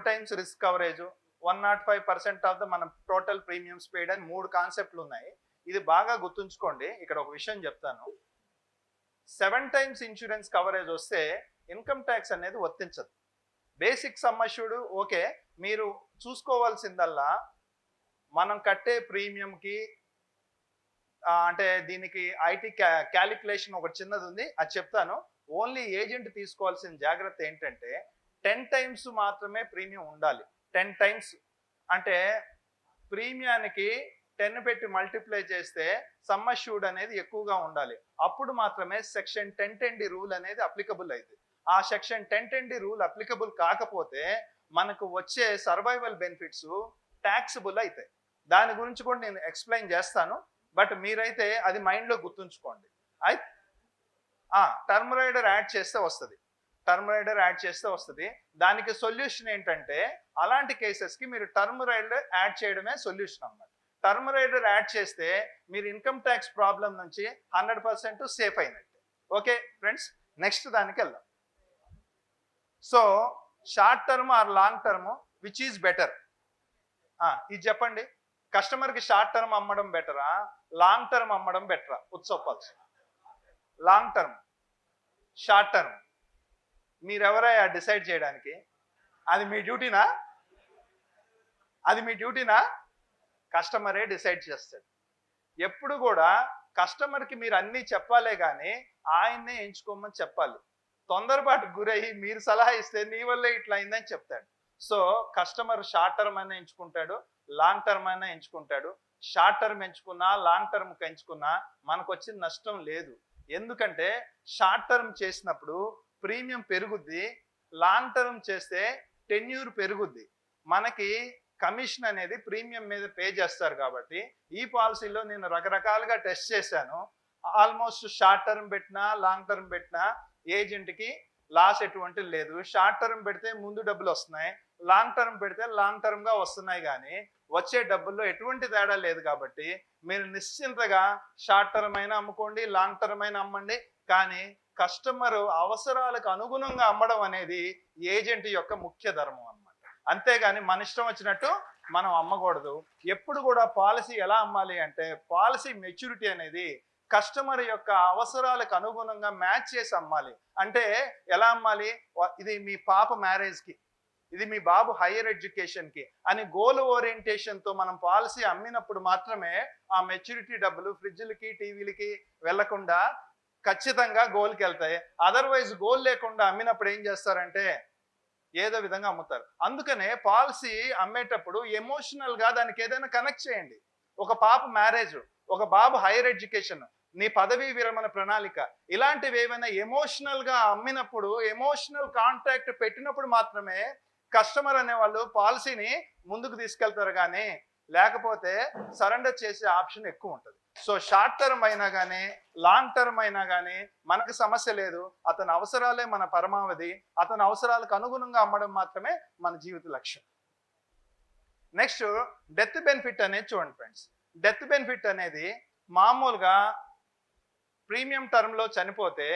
times risk coverage, 105% of the మనం టోటల్ ప్రీమియమ్స్ పెయిడ్ అని 3 కాన్సెప్ట్లు ఉన్నాయి. ఇది బాగా గుర్తుంచుకోండి. ఇక్కడ ఒక విషయం చెప్తాను. 7 times ఇన్సూరెన్స్ కవరేజ్ వస్తే ఇన్కమ్ ట్యాక్స్ అనేది వర్తించదు. బేసిక్ సమ్ అష్యూర్డ్ ఓకే, మీరు చూసుకోవాల్సిందల్లా మనం కట్టే ప్రీమియంకి అంటే దీనికి ఐటీ క్యాలిక్యులేషన్ ఒకటి చిన్నది ఉంది, అది చెప్తాను. ఓన్లీ ఏజెంట్ తీసుకోవాల్సిన జాగ్రత్త ఏంటంటే 10 times మాత్రమే ప్రీమియం ఉండాలి. 10 times అంటే ప్రీమియానికి 10 పెట్టి మల్టిప్లై చేస్తే సమ్ అష్యూర్డ్ అనేది ఎక్కువగా ఉండాలి. అప్పుడు మాత్రమే సెక్షన్ 1010 రూల్ అనేది అప్లికబుల్ అయింది. ఆ సెక్షన్ 1010 రూల్ అప్లికబుల్ కాకపోతే మనకు వచ్చే సర్వైవల్ బెనిఫిట్స్ ట్యాక్సిబుల్ అవుతాయి. దాని గురించి కూడా నేను ఎక్స్ప్లెయిన్ చేస్తాను, బట్ మీరైతే అది మైండ్లో గుర్తుంచుకోండి. అయితే టర్మ్ రైడర్ యాడ్ చేస్తే వస్తుంది. దానికి సొల్యూషన్ ఏంటంటే అలాంటి కేసెస్కి మీరు టర్మ్ రైడర్ యాడ్ చేయడమే సొల్యూషన్ అన్నమాట. టర్మ్ రైడర్ యాడ్ చేస్తే మీరు ఇన్కమ్ ట్యాక్స్ ప్రాబ్లం నుంచి 100% సేఫ్ అయినట్టే. ఓకే ఫ్రెండ్స్, నెక్స్ట్ దానికి వెళ్దాం. So short term are long term which is better? ఇది చెప్పండి. కస్టమర్కి షార్ట్ టర్మ్ అమ్మడం బెటరా, లాంగ్ టర్మ్ అమ్మడం బెటరా? ఉత్సప్పాల్సి లాంగ్ టర్మ్, షార్ట్ టర్మ్ మీరెవరయ్యా డిసైడ్ చేయడానికి? అది మీ డ్యూటీనా? కస్టమరే డిసైడ్ చేస్తాడు. ఎప్పుడు కూడా కస్టమర్కి మీరు అన్నీ చెప్పాలే కానీ ఆయన్నే ఎంచుకోమని చెప్పాలి. తొందరపాటు గురయ్యి మీరు సలహా ఇస్తే నీ వల్లే ఇట్లా అయిందని చెప్తాడు. సో కస్టమర్ షార్ట్ టర్మ్ అయినా ఎంచుకుంటాడు, లాంగ్ టర్మ్ అయినా ఎంచుకుంటాడు. షార్ట్ టర్మ్ ఎంచుకున్నా లాంగ్ టర్మ్ ఎంచుకున్నా మనకు వచ్చిన నష్టం లేదు. ఎందుకంటే షార్ట్ టర్మ్ చేసినప్పుడు ప్రీమియం పెరుగుద్ది, లాంగ్ టర్మ్ చేస్తే టెన్యూర్ పెరుగుద్ది. మనకి కమిషన్ అనేది ప్రీమియం మీద పే చేస్తారు కాబట్టి ఈ పాలసీలో నేను రకరకాలుగా టెస్ట్ చేశాను. ఆల్మోస్ట్ షార్ట్ టర్మ్ పెట్టినా లాంగ్ టర్మ్ పెట్టినా ఏజెంట్కి లాస్ ఎటువంటి లేదు. షార్ట్ టర్మ్ పెడితే ముందు డబ్బులు వస్తున్నాయి, లాంగ్ టర్మ్ పెడితే లాంగ్ టర్మ్గా వస్తున్నాయి, కానీ వచ్చే డబ్బుల్లో ఎటువంటి తేడా లేదు. కాబట్టి మీరు నిశ్చింతగా షార్ట్ టర్మ్ అయినా అమ్ముకోండి, లాంగ్ టర్మ్ అయినా అమ్మండి, కానీ కస్టమర్ అవసరాలకు అనుగుణంగా అమ్మడం అనేది ఏజెంట్ యొక్క ముఖ్య ధర్మం అన్నమాట. అంతేగాని మన ఇష్టం వచ్చినట్టు మనం అమ్మకూడదు. ఎప్పుడు కూడా పాలసీ ఎలా అమ్మాలి అంటే పాలసీ మెచ్యూరిటీ అనేది కస్టమర్ యొక్క అవసరాలకు అనుగుణంగా మ్యాచ్ చేసి అమ్మాలి. అంటే ఎలా అమ్మాలి? ఇది మీ పాప మ్యారేజ్కి, ఇది మీ బాబు హైయర్ ఎడ్యుకేషన్కి అని గోల్ ఓరియంటేషన్తో మనం పాలసీ అమ్మినప్పుడు మాత్రమే ఆ మెచ్యూరిటీ డబ్బులు ఫ్రిడ్జ్లకి టీవీలకి వెళ్లకుండా ఖచ్చితంగా గోల్కి వెళ్తాయి. అదర్వైజ్ గోల్ లేకుండా అమ్మినప్పుడు ఏం చేస్తారంటే ఏదో విధంగా అమ్ముతారు. అందుకనే పాలసీ అమ్మేటప్పుడు ఎమోషనల్గా దానికి ఏదైనా కనెక్ట్ చేయండి. ఒక పాప మ్యారేజ్, ఒక బాబు హైయర్ ఎడ్యుకేషన్, నీ పదవీ విరమణ ప్రణాళిక, ఇలాంటివి ఏమైనా ఎమోషనల్గా అమ్మినప్పుడు, ఎమోషనల్ కాంట్రాక్ట్ పెట్టినప్పుడు మాత్రమే కస్టమర్ అనేవాళ్ళు పాలసీని ముందుకు తీసుకెళ్తారు, కానీ లేకపోతే సరెండర్ చేసే ఆప్షన్ ఎక్కువ ఉంటుంది. సో షార్ట్ టర్మ్ అయినా కానీ లాంగ్ టర్మ్ అయినా కానీ మనకు సమస్య లేదు. అతని అవసరాలే మన పరమావధి. అతని అవసరాలకు అనుగుణంగా అమ్మడం మాత్రమే మన జీవిత లక్ష్యం. నెక్స్ట్ డెత్ బెనిఫిట్ అనేది చూడండి ఫ్రెండ్స్. డెత్ బెనిఫిట్ అనేది మామూలుగా ప్రీమియం టర్మ్లో చనిపోతే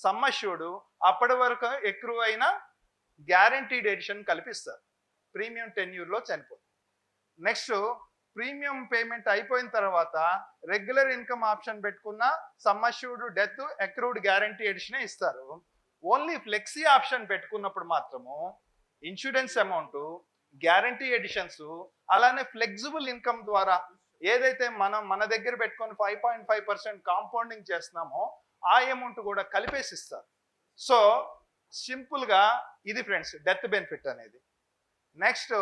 సమ్ అష్యూర్డ్ అప్పటి వరకు ఎక్కువ అయిన గ్యారంటీడ్ ఎడిషన్ కల్పిస్తారు ప్రీమియం టెన్యూర్లో చనిపోతే. నెక్స్ట్ ప్రీమియం పేమెంట్ అయిపోయిన తర్వాత రెగ్యులర్ ఇన్కమ్ ఆప్షన్ పెట్టుకున్న sum assured death accrued guarantee ఎడిషనే ఇస్తారు. ఓన్లీ ఫ్లెక్సీ ఆప్షన్ పెట్టుకున్నప్పుడు మాత్రము ఇన్సూరెన్స్ అమౌంట్, గ్యారంటీ ఎడిషన్స్, అలానే ఫ్లెక్సిబుల్ ఇన్కమ్ ద్వారా ఏదైతే మనం మన దగ్గర పెట్టుకొని 5.5% కాంపౌండింగ్ చేస్తున్నామో ఆ అమౌంట్ కూడా కలిపేసి ఇస్తారు. సో సింపుల్గా ఇది ఫ్రెండ్స్ డెత్ బెనిఫిట్ అనేది. Next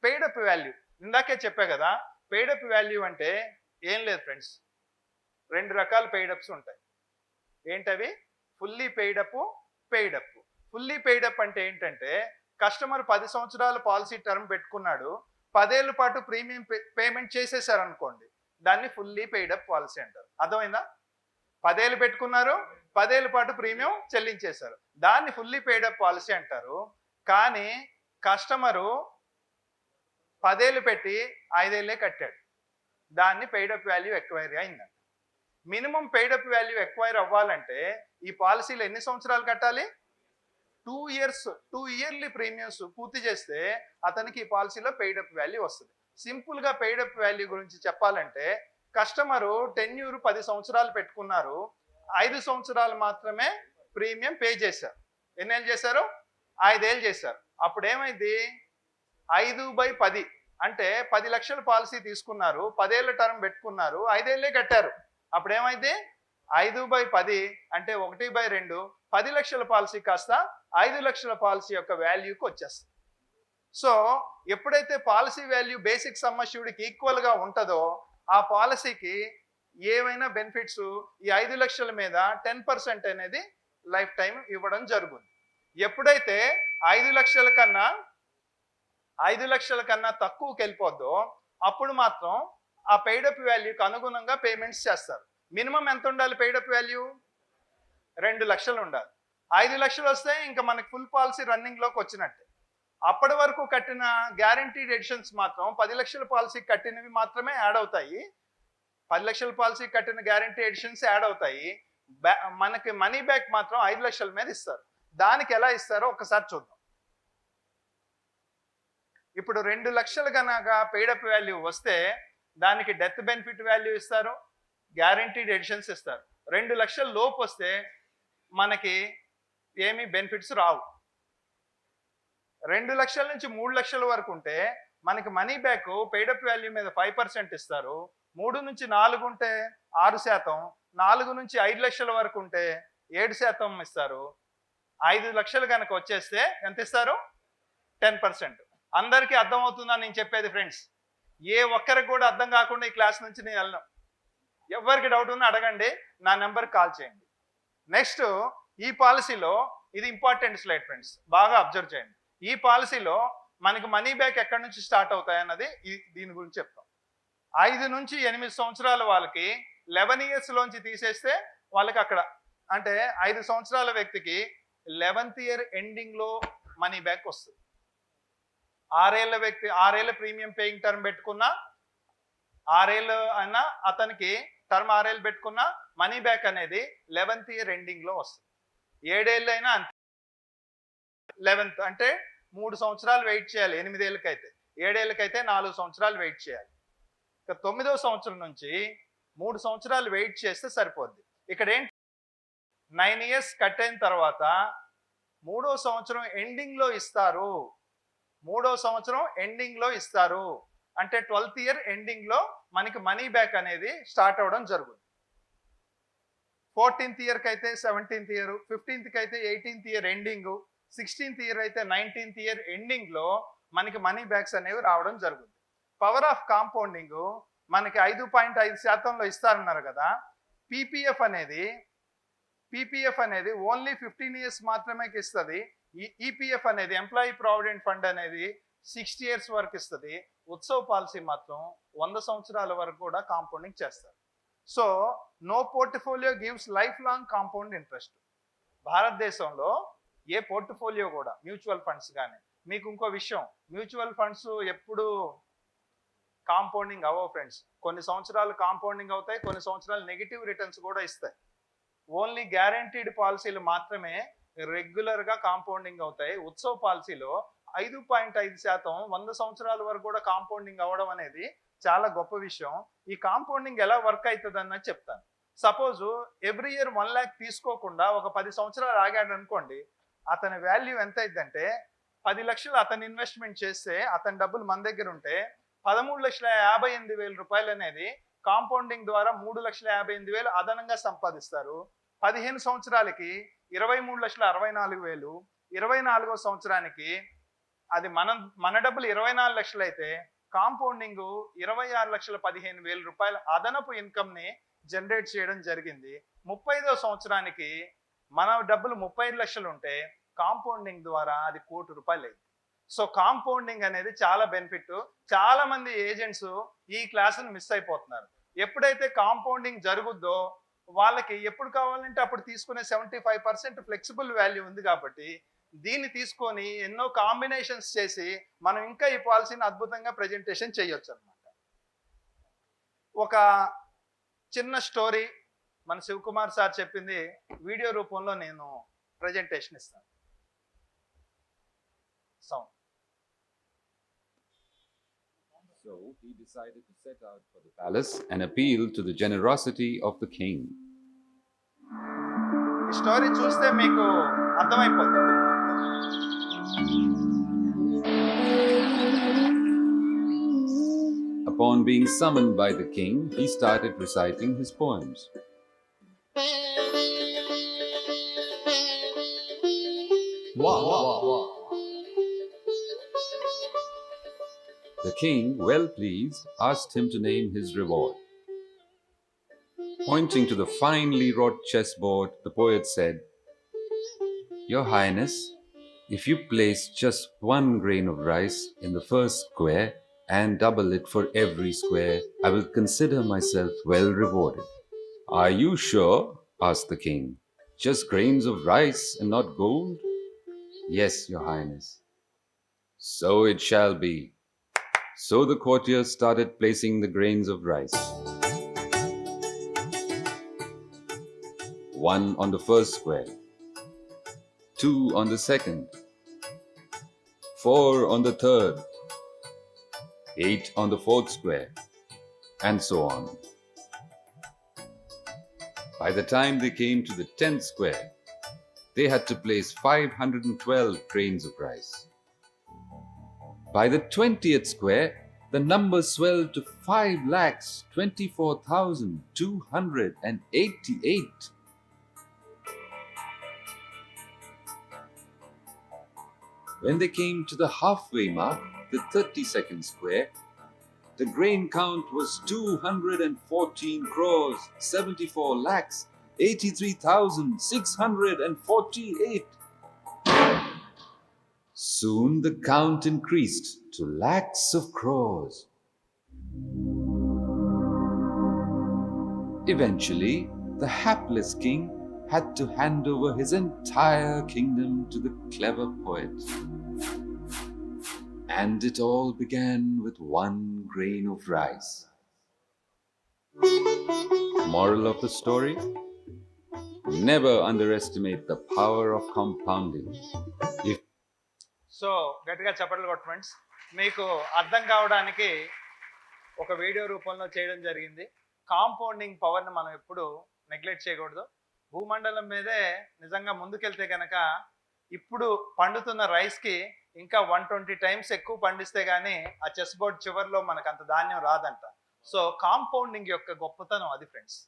paid up value. ఇందాకే చెప్పా కదా, పెయిడప్ వాల్యూ అంటే ఏం లేదు ఫ్రెండ్స్, 2 రకాల పెయిడప్స్ ఉంటాయి. ఏంటవి? Fully paid up, paid up. Fully paid up అంటే ఏంటంటే కస్టమర్ 10 సంవత్సరాల పాలసీ టర్మ్ పెట్టుకున్నాడు, 10 ఏళ్ల పాటు ప్రీమియం పేమెంట్ చేసేసారు అనుకోండి, దాన్ని ఫుల్లీ పెయిడప్ పాలసీ అంటారు. అర్థమైందా? 10 ఏళ్ళు పెట్టుకున్నారు, 10 ఏళ్ల పాటు ప్రీమియం చెల్లించేశారు, దాన్ని ఫుల్లీ పెయిడప్ పాలసీ అంటారు. కానీ కస్టమరు 10 ఏళ్ళు పెట్టి 5 ఏళ్ళే కట్టాడు, దాన్ని పెయిడప్ వాల్యూ ఎక్వైరీ అయిందంట. మినిమం పెయిడప్ వాల్యూ ఎక్వైర్ అవ్వాలంటే ఈ పాలసీలు ఎన్ని సంవత్సరాలు కట్టాలి? 2 ఇయర్స్, 2 ఇయర్లీ ప్రీమియమ్స్ పూర్తి చేస్తే అతనికి ఈ పాలసీలో పెయిడప్ వాల్యూ వస్తుంది. సింపుల్గా పెయిడప్ వాల్యూ గురించి చెప్పాలంటే కస్టమరు టెన్యూర్ 10 సంవత్సరాలు పెట్టుకున్నారు, 5 సంవత్సరాలు మాత్రమే ప్రీమియం పే చేశారు. ఎన్నేళ్ళు చేశారు? 5 ఏళ్ళు చేశారు. అప్పుడు ఏమైంది? 5/10 అంటే 10 లక్షల పాలసీ తీసుకున్నారు, 10 ఏళ్ళ టర్మ్ పెట్టుకున్నారు, 5 ఏళ్ళే కట్టారు. అప్పుడు ఏమైంది? 5/10 అంటే 1/2, 10 లక్షల పాలసీ కాస్త 5 లక్షల పాలసీ యొక్క వాల్యూకి వచ్చేస్తుంది. సో ఎప్పుడైతే పాలసీ వాల్యూ బేసిక్ సమ్ అష్యూర్డ్కి ఈక్వల్గా ఉంటుందో ఆ పాలసీకి ఏవైనా బెనిఫిట్స్ ఈ 5 లక్షల మీద 10% అనేది లైఫ్ టైం ఇవ్వడం జరుగుతుంది. ఎప్పుడైతే 5 లక్షల కన్నా తక్కువకి వెళ్ళిపోద్దో అప్పుడు మాత్రం ఆ పెయిడప్ వాల్యూకి అనుగుణంగా పేమెంట్స్ చేస్తారు. మినిమం ఎంత ఉండాలి పెయిడప్ వాల్యూ? 2 లక్షలు ఉండాలి. 5 లక్షలు వస్తే ఇంకా మనకి ఫుల్ పాలసీ రన్నింగ్లోకి వచ్చినట్టే. అప్పటి వరకు కట్టిన గ్యారంటీడ్ ఎడిషన్స్ మాత్రం 10 లక్షల పాలసీ కట్టినవి మాత్రమే యాడ్ అవుతాయి. 10 లక్షల పాలసీ కట్టిన గ్యారంటీ ఎడిషన్స్ యాడ్ అవుతాయి. మనకి మనీ బ్యాక్ మాత్రం 5 లక్షల మీద ఇస్తారు. దానికి ఎలా ఇస్తారో ఒకసారి చూద్దాం. ఇప్పుడు 2 లక్షలు కనుక పెయిడప్ వాల్యూ వస్తే దానికి డెత్ బెనిఫిట్ వాల్యూ ఇస్తారు, గ్యారంటీడ్ ఎడిషన్స్ ఇస్తారు. 2 లక్షల లోపు వస్తే మనకి ఏమీ బెనిఫిట్స్ రావు. 2 లక్షల నుంచి 3 లక్షల వరకు ఉంటే మనకి మనీ బ్యాక్ పెయిడప్ వాల్యూ మీద 5% ఇస్తారు. 3 నుంచి 4 ఉంటే 6%, 4 నుంచి 5 లక్షల వరకు ఉంటే 7% ఇస్తారు. 5 లక్షలు కనుక వచ్చేస్తే ఎంత ఇస్తారు? 10%. అందరికీ అర్థం అవుతుందా నేను చెప్పేది ఫ్రెండ్స్? ఏ ఒక్కరికి కూడా అర్థం కాకుండా ఈ క్లాస్ నుంచి నేను వెళ్ళను. ఎవరికి డౌట్ ఉన్నా అడగండి, నా నెంబర్కి కాల్ చేయండి. నెక్స్ట్ ఈ పాలసీలో ఇది ఇంపార్టెంట్ స్లైడ్ ఫ్రెండ్స్, బాగా అబ్జర్వ్ చేయండి. ఈ పాలసీలో మనకి మనీ బ్యాక్ ఎక్కడి నుంచి స్టార్ట్ అవుతాయి అన్నది దీని గురించి చెప్తాం. 5 నుంచి 8 సంవత్సరాల వాళ్ళకి 11 ఇయర్స్ లోంచి తీసేస్తే వాళ్ళకి అక్కడ అంటే 5 సంవత్సరాల వ్యక్తికి 11th ఇయర్ ఎండింగ్ లో మనీ బ్యాక్ వస్తుంది. 6 ఏళ్ళ ప్రీమియం పేయింగ్ టర్మ్ పెట్టుకున్నా, 6 ఏళ్ళు అయినా అతనికి టర్మ్ 6 ఏళ్ళు పెట్టుకున్నా మనీ బ్యాక్ అనేది 11th ఇయర్ ఎండింగ్ లో వస్తుంది. 7 ఏళ్ళు అయినా అంతే. 11th అంటే 3 సంవత్సరాలు వెయిట్ చేయాలి. 8 ఏళ్ళకైతే, 7 ఏళ్ళకైతే 4 సంవత్సరాలు వెయిట్ చేయాలి. ఇక 9వ సంవత్సరం నుంచి 3 సంవత్సరాలు వెయిట్ చేస్తే సరిపోద్ది. ఇక్కడ ఏంటి, 9 ఇయర్స్ కట్ అయిన తర్వాత 3వ సంవత్సరం ఎండింగ్ లో ఇస్తారు. 3వ సంవత్సరం ఎండింగ్ లో ఇస్తారు అంటే 12th ఇయర్ ఎండింగ్ లో మనకి మనీ బ్యాక్ అనేది స్టార్ట్ అవడం జరుగుతుంది. 14th ఇయర్ కి అయితే 17th ఇయర్, 15th కి అయితే 18th year ending, 16th year అయితే 19th ఇయర్ ఎండింగ్ లో మనకి మనీ బ్యాక్స్ అనేవి రావడం జరుగుతుంది. పవర్ ఆఫ్ కాంపౌండింగ్ మనకి 5.5% ఇస్తారన్నారు కదా. పీపీఎఫ్ అనేది ఓన్లీ 15 ఇయర్స్ మాత్రమే ఇస్తుంది. ఈపీఎఫ్ అనేది ఎంప్లాయీ ప్రావిడెంట్ ఫండ్ అనేది 60 ఇయర్స్ వరకు ఇస్తుంది. ఉత్సవ్ పాలసీ మాత్రం 100 సంవత్సరాల వరకు కూడా కాంపౌండింగ్ చేస్తారు. So no portfolio gives life long compound interest. భారతదేశంలో ఏ పోర్ట్ఫోలియో కూడా మ్యూచువల్ ఫండ్స్ కానీ, మీకు ఇంకో విషయం, మ్యూచువల్ ఫండ్స్ ఎప్పుడు కాంపౌండింగ్ అవ్వవు ఫ్రెండ్స్. కొన్ని సంవత్సరాలు కాంపౌండింగ్ అవుతాయి, కొన్ని సంవత్సరాలు నెగిటివ్ రిటర్న్స్ కూడా ఇస్తాయి. ఓన్లీ గ్యారంటీడ్ పాలసీలు మాత్రమే రెగ్యులర్ గా కాంపౌండింగ్ అవుతాయి. ఉత్సవ్ పాలసీలో 5.5% 100 సంవత్సరాల వరకు కూడా కాంపౌండింగ్ అవ్వడం అనేది చాలా గొప్ప విషయం. ఈ కాంపౌండింగ్ ఎలా వర్క్ అవుతుంది అన్నది చెప్తాను. సపోజ్ ఎవ్రీ ఇయర్ 1 lakh తీసుకోకుండా ఒక 10 సంవత్సరాలు ఆగాడు అనుకోండి, అతని వాల్యూ ఎంత అయిందంటే 10 లక్షలు అతను ఇన్వెస్ట్మెంట్ చేస్తే అతని డబ్బులు మన దగ్గర ఉంటే 13,58,000 రూపాయలు అనేది కాంపౌండింగ్ ద్వారా 3,58,000 అదనంగా సంపాదిస్తారు. 15 సంవత్సరాలకి 23,64,000, 24వ సంవత్సరానికి అది మన డబ్బులు 24 లక్షలు అయితే కాంపౌండింగ్ 26,15,000 రూపాయల అదనపు ఇన్కమ్ ని జనరేట్ చేయడం జరిగింది. 35వ సంవత్సరానికి మన డబ్బులు 35 లక్షలు ఉంటే కాంపౌండింగ్ ద్వారా అది 1 కోటి రూపాయలు అయింది. సో కాంపౌండింగ్ అనేది చాలా బెనిఫిట్. చాలా మంది ఏజెంట్స్ ఈ క్లాసును మిస్ అయిపోతున్నారు. ఎప్పుడైతే కాంపౌండింగ్ జరుగుద్దో వాళ్ళకి ఎప్పుడు కావాలంటే అప్పుడు తీసుకునే 75% ఫ్లెక్సిబుల్ వాల్యూ ఉంది కాబట్టి దీన్ని తీసుకొని ఎన్నో కాంబినేషన్స్ చేసి మనం ఇంకా ఈ పాలసీని అద్భుతంగా ప్రెజెంటేషన్ చేయొచ్చు అన్నమాట. ఒక చిన్న స్టోరీ మన శివకుమార్ సార్ చెప్పింది వీడియో రూపంలో నేను ప్రెజెంటేషన్ ఇస్తాను. Sound. So he decided to set out for the palace and appeal to the generosity of the king. ఈ స్టోరీ చూస్తే మీకు అర్థమైపోతుంది. Upon being summoned by the king, he started reciting his poems. Wow. The king, well pleased, asked him to name his reward. Pointing to the finely wrought chessboard, the poet said, "Your Highness, if you place just 1 grain of rice in the first square and double it for every square, I will consider myself well rewarded." "Are you sure?" asked the king. "Just grains of rice and not gold?" "Yes, Your Highness." "So it shall be." So the courtiers started placing the grains of rice. 1 on the first square, 2 on the second, 4 on the third, 8 on the fourth square, and so on. By the time they came to the 10th square, they had to place 512 grains of rice. By the 20th square, the number swelled to 5,24,288. When they came to the halfway mark, the 32nd square, the grain count was 214 crores, 74 lakhs, 83,648. Soon the count increased to lakhs of crores. Eventually, the hapless king had to hand over his entire kingdom to the clever poet. And it all began with 1 grain of rice. Moral of the story? Never underestimate the power of compounding. If so గట్టిగా చప్పట్లు కొట్టు friends. మీకు అర్థం కావడానికి ఒక video రూపంలో చేయడం జరిగింది. కాంపౌండింగ్ పవర్ని మనం ఎప్పుడు నెగ్లెక్ట్ చేయకూడదు. భూమండలం మీదే నిజంగా ముందుకెళ్తే కనుక ఇప్పుడు పండుతున్న రైస్కి ఇంకా 120 టైమ్స్ ఎక్కువ పండిస్తే కానీ ఆ చెస్ బోర్డ్ చివరిలో మనకు అంత ధాన్యం రాదంట. సో కాంపౌండింగ్ యొక్క గొప్పతనం అది ఫ్రెండ్స్.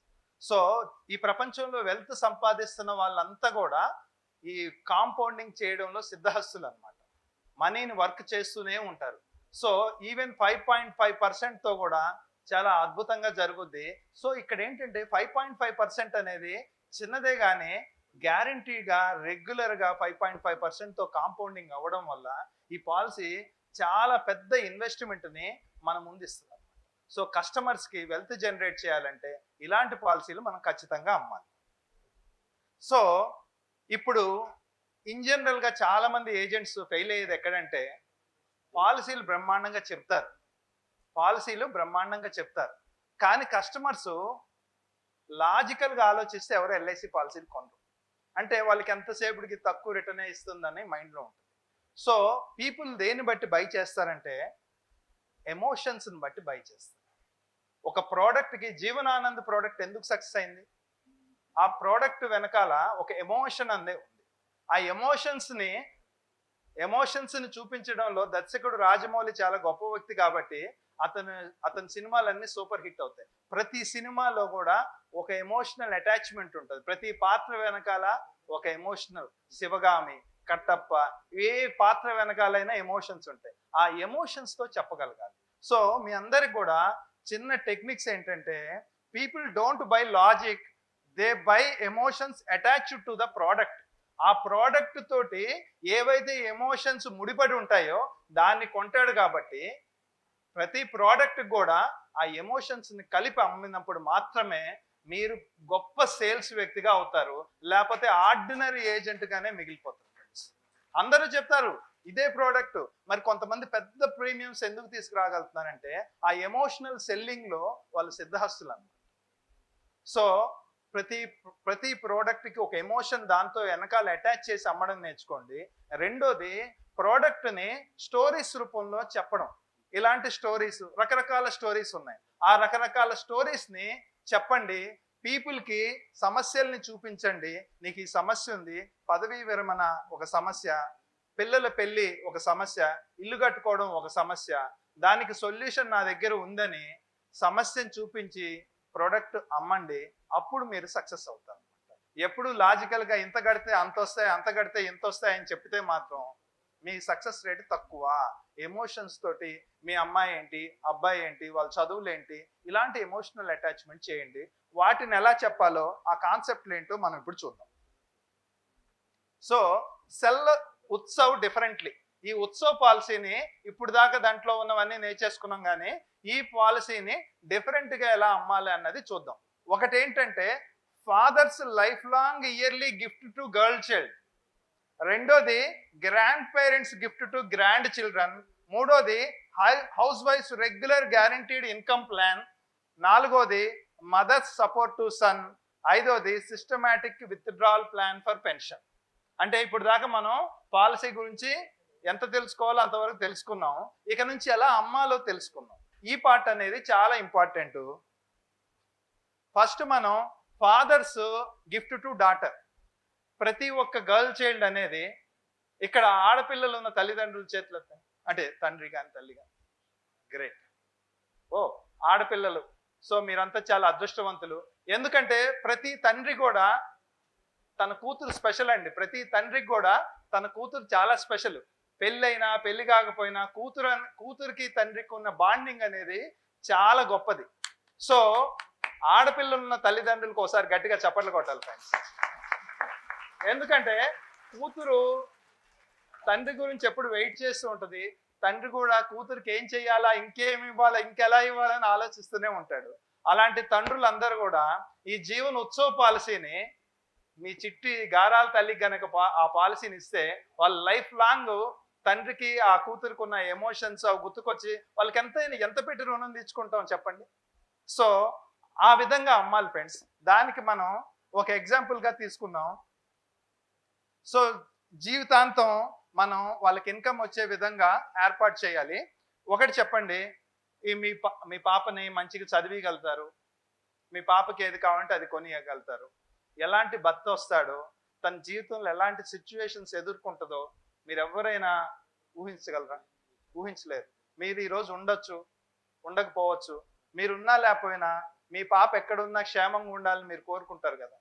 సో ఈ ప్రపంచంలో వెల్త్ సంపాదిస్తున్న వాళ్ళంతా కూడా ఈ కాంపౌండింగ్ చేయడంలో సిద్ధహస్తులు అన్నమాట. మనీని వర్క్ చేస్తూనే ఉంటారు. సో ఈవెన్ 5.5%తో కూడా చాలా అద్భుతంగా జరుగుద్ది. సో ఇక్కడ ఏంటంటే 5.5% అనేది చిన్నదే కానీ గ్యారంటీగా రెగ్యులర్గా 5.5%తో కాంపౌండింగ్ అవ్వడం వల్ల ఈ పాలసీ చాలా పెద్ద ఇన్వెస్ట్మెంట్ని మన ముందు ఇస్తుంది. సో కస్టమర్స్కి వెల్త్ జనరేట్ చేయాలంటే ఇలాంటి పాలసీలు మనం ఖచ్చితంగా అమ్మాలి. సో ఇప్పుడు ఇన్ జనరల్గా చాలామంది ఏజెంట్స్ ఫెయిల్ అయ్యేది ఎక్కడంటే పాలసీలు బ్రహ్మాండంగా చెప్తారు కానీ కస్టమర్స్ లాజికల్గా ఆలోచిస్తే ఎవరు ఎల్ఐసి పాలసీలు కొనరు. అంటే వాళ్ళకి ఎంతసేపటికి తక్కువ రిటర్న్ ఇస్తుందని మైండ్లో ఉంటుంది. సో పీపుల్ దేన్ని బట్టి బై చేస్తారంటే ఎమోషన్స్ని బట్టి బై చేస్తారు. ఒక ప్రోడక్ట్కి జీవనానంద్ ప్రోడక్ట్ ఎందుకు సక్సెస్ అయింది? ఆ ప్రోడక్ట్ వెనకాల ఒక ఎమోషన్ అందే ఉంది. ఆ ఎమోషన్స్ని చూపించడంలో దర్శకుడు రాజమౌళి చాలా గొప్ప వ్యక్తి కాబట్టి అతని సినిమాలన్నీ సూపర్ హిట్ అవుతాయి. ప్రతి సినిమాలో కూడా ఒక ఎమోషనల్ అటాచ్మెంట్ ఉంటుంది. ప్రతి పాత్ర వెనకాల ఒక ఎమోషనల్, శివగామి, కట్టప్ప, ఏ పాత్ర వెనకాలైనా ఎమోషన్స్ ఉంటాయి. ఆ ఎమోషన్స్తో చెప్పగలగాలి. సో మీ అందరికి కూడా చిన్న టెక్నిక్స్ ఏంటంటే people don't by logic, they by emotions attached to the product. ఆ ప్రోడక్ట్ తోటి ఏవైతే ఎమోషన్స్ ముడిపడి ఉంటాయో దాన్ని కొంటాడు. కాబట్టి ప్రతి ప్రోడక్ట్ కూడా ఆ ఎమోషన్స్ని కలిపి అమ్మినప్పుడు మాత్రమే మీరు గొప్ప సేల్స్ వ్యక్తిగా అవుతారు. లేకపోతే ఆర్డినరీ ఏజెంట్గానే మిగిలిపోతారు ఫ్రెండ్స్. అందరూ చెప్తారు ఇదే ప్రోడక్ట్. మరి కొంతమంది పెద్ద ప్రీమియమ్స్ ఎందుకు తీసుకురాగలుగుతున్నారంటే ఆ ఎమోషనల్ సెల్లింగ్లో వాళ్ళు సిద్ధహస్తులు అన్నమాట. సో ప్రతి ప్రోడక్ట్కి ఒక ఎమోషన్ దాంతో వెనకాల అటాచ్ చేసి అమ్మడం నేర్చుకోండి. రెండోది ప్రోడక్ట్ని స్టోరీస్ రూపంలో చెప్పడం. ఇలాంటి స్టోరీస్, రకరకాల స్టోరీస్ ఉన్నాయి. ఆ రకరకాల స్టోరీస్ని చెప్పండి. పీపుల్కి సమస్యల్ని చూపించండి. నీకు ఈ సమస్య ఉంది, పదవీ విరమణ ఒక సమస్య, పిల్లల పెళ్ళి ఒక సమస్య, ఇల్లు కట్టుకోవడం ఒక సమస్య, దానికి సొల్యూషన్ నా దగ్గర ఉందని సమస్యను చూపించి ప్రోడక్ట్ అమ్మండి. అప్పుడు మీరు సక్సెస్ అవుతారు. ఎప్పుడు లాజికల్గా ఇంత కడితే అంత వస్తాయి, అంత కడితే ఇంత వస్తాయి అని చెప్తే మాత్రం మీ సక్సెస్ రేట్ తక్కువ. ఎమోషన్స్ తోటి మీ అమ్మాయి ఏంటి, అబ్బాయి ఏంటి, వాళ్ళ చదువులు ఏంటి, ఇలాంటి ఎమోషనల్ అటాచ్మెంట్ చేయండి. వాటిని ఎలా చెప్పాలో ఆ కాన్సెప్ట్లు ఏంటో మనం ఇప్పుడు చూద్దాం. So cell Utsav differently. ఈ ఉత్సవ్ పాలసీని ఇప్పుడు దాకా దాంట్లో ఉన్నవన్నీ నేర్చేసుకున్నాం, కానీ ఈ పాలసీని డిఫరెంట్గా ఎలా అమ్మాలి అన్నది చూద్దాం. ఒకటి ఏంటంటే father's lifelong yearly gift to girl child, రెండోది grandparents gift to grandchildren, మూడోది housewife's regular guaranteed income plan, నాలుగోది మదర్స్ సపోర్ట్ టు సన్, ఐదోది systematic withdrawal plan for pension. అంటే ఇప్పుడు దాకా మనం పాలసీ గురించి ఎంత తెలుసుకోవాలో అంతవరకు తెలుసుకున్నాం. ఇక నుంచి ఎలా అమ్మాలో తెలుసుకున్నాం. ఈ పార్ట్ అనేది చాలా ఇంపార్టెంట్. ఫస్ట్ మనం ఫాదర్స్ గిఫ్ట్ టు డాటర్. ప్రతి ఒక్క గర్ల్ చైల్డ్ అనేది ఇక్కడ ఆడపిల్లలు ఉన్న తల్లిదండ్రుల చేతులు, అంటే తండ్రి కానీ తల్లి కానీ, గ్రేట్. ఓ ఆడపిల్లలు, సో మీరంతా చాలా అదృష్టవంతులు. ఎందుకంటే ప్రతి తండ్రి కూడా తన కూతురు స్పెషల్ అండి. ప్రతి తండ్రికి కూడా తన కూతురు చాలా స్పెషల్. పెళ్ళైనా పెళ్లి కాకపోయినా కూతురికి తండ్రికి ఉన్న బాండింగ్ అనేది చాలా గొప్పది. సో ఆడపిల్లలున్న తల్లిదండ్రులకు ఒకసారి గట్టిగా చప్పట్లు కొట్టాలి ఫ్రెండ్స్. ఎందుకంటే కూతురు తండ్రి గురించి ఎప్పుడు వెయిట్ చేస్తూ ఉంటుంది. తండ్రి కూడా కూతురికి ఏం చెయ్యాలా, ఇంకేమి ఇవ్వాలా, ఇంకెలా ఇవ్వాలని ఆలోచిస్తూనే ఉంటాడు. అలాంటి తండ్రులందరూ కూడా ఈ జీవన్ ఉత్సవ్ పాలసీని మీ చిట్టి గారాల తల్లికి గనక ఆ పాలసీని ఇస్తే వాళ్ళ లైఫ్ లాంగ్ తండ్రికి ఆ కూతురికి ఉన్న ఎమోషన్స్ అవి గుర్తుకొచ్చి వాళ్ళకి ఎంత పెట్టి రుణం తీర్చుకుంటాం చెప్పండి. సో ఆ విధంగా అమ్మాలి ఫ్రెండ్స్. దానికి మనం ఒక ఎగ్జాంపుల్గా తీసుకున్నాం. సో జీవితాంతం మనం వాళ్ళకి ఇన్కమ్ వచ్చే విధంగా ఏర్పాటు చేయాలి. ఒకటి చెప్పండి, మీ పాపని మంచిగా చదివిగలుగుతారు, మీ పాపకి ఏది కావాలంటే అది కొనియగలుగుతారు. ఎలాంటి భర్త వస్తాడో, తన జీవితంలో ఎలాంటి సిచ్యువేషన్స్ ఎదుర్కొంటుందో మీరు ఎవరైనా ఊహించగలరా? ఊహించలేరు. మీరు ఈరోజు ఉండొచ్చు, ఉండకపోవచ్చు. మీరున్నా లేకపోయినా మీ పాప ఎక్కడున్నా క్షేమంగా ఉండాలని మీరు కోరుకుంటారు కదా.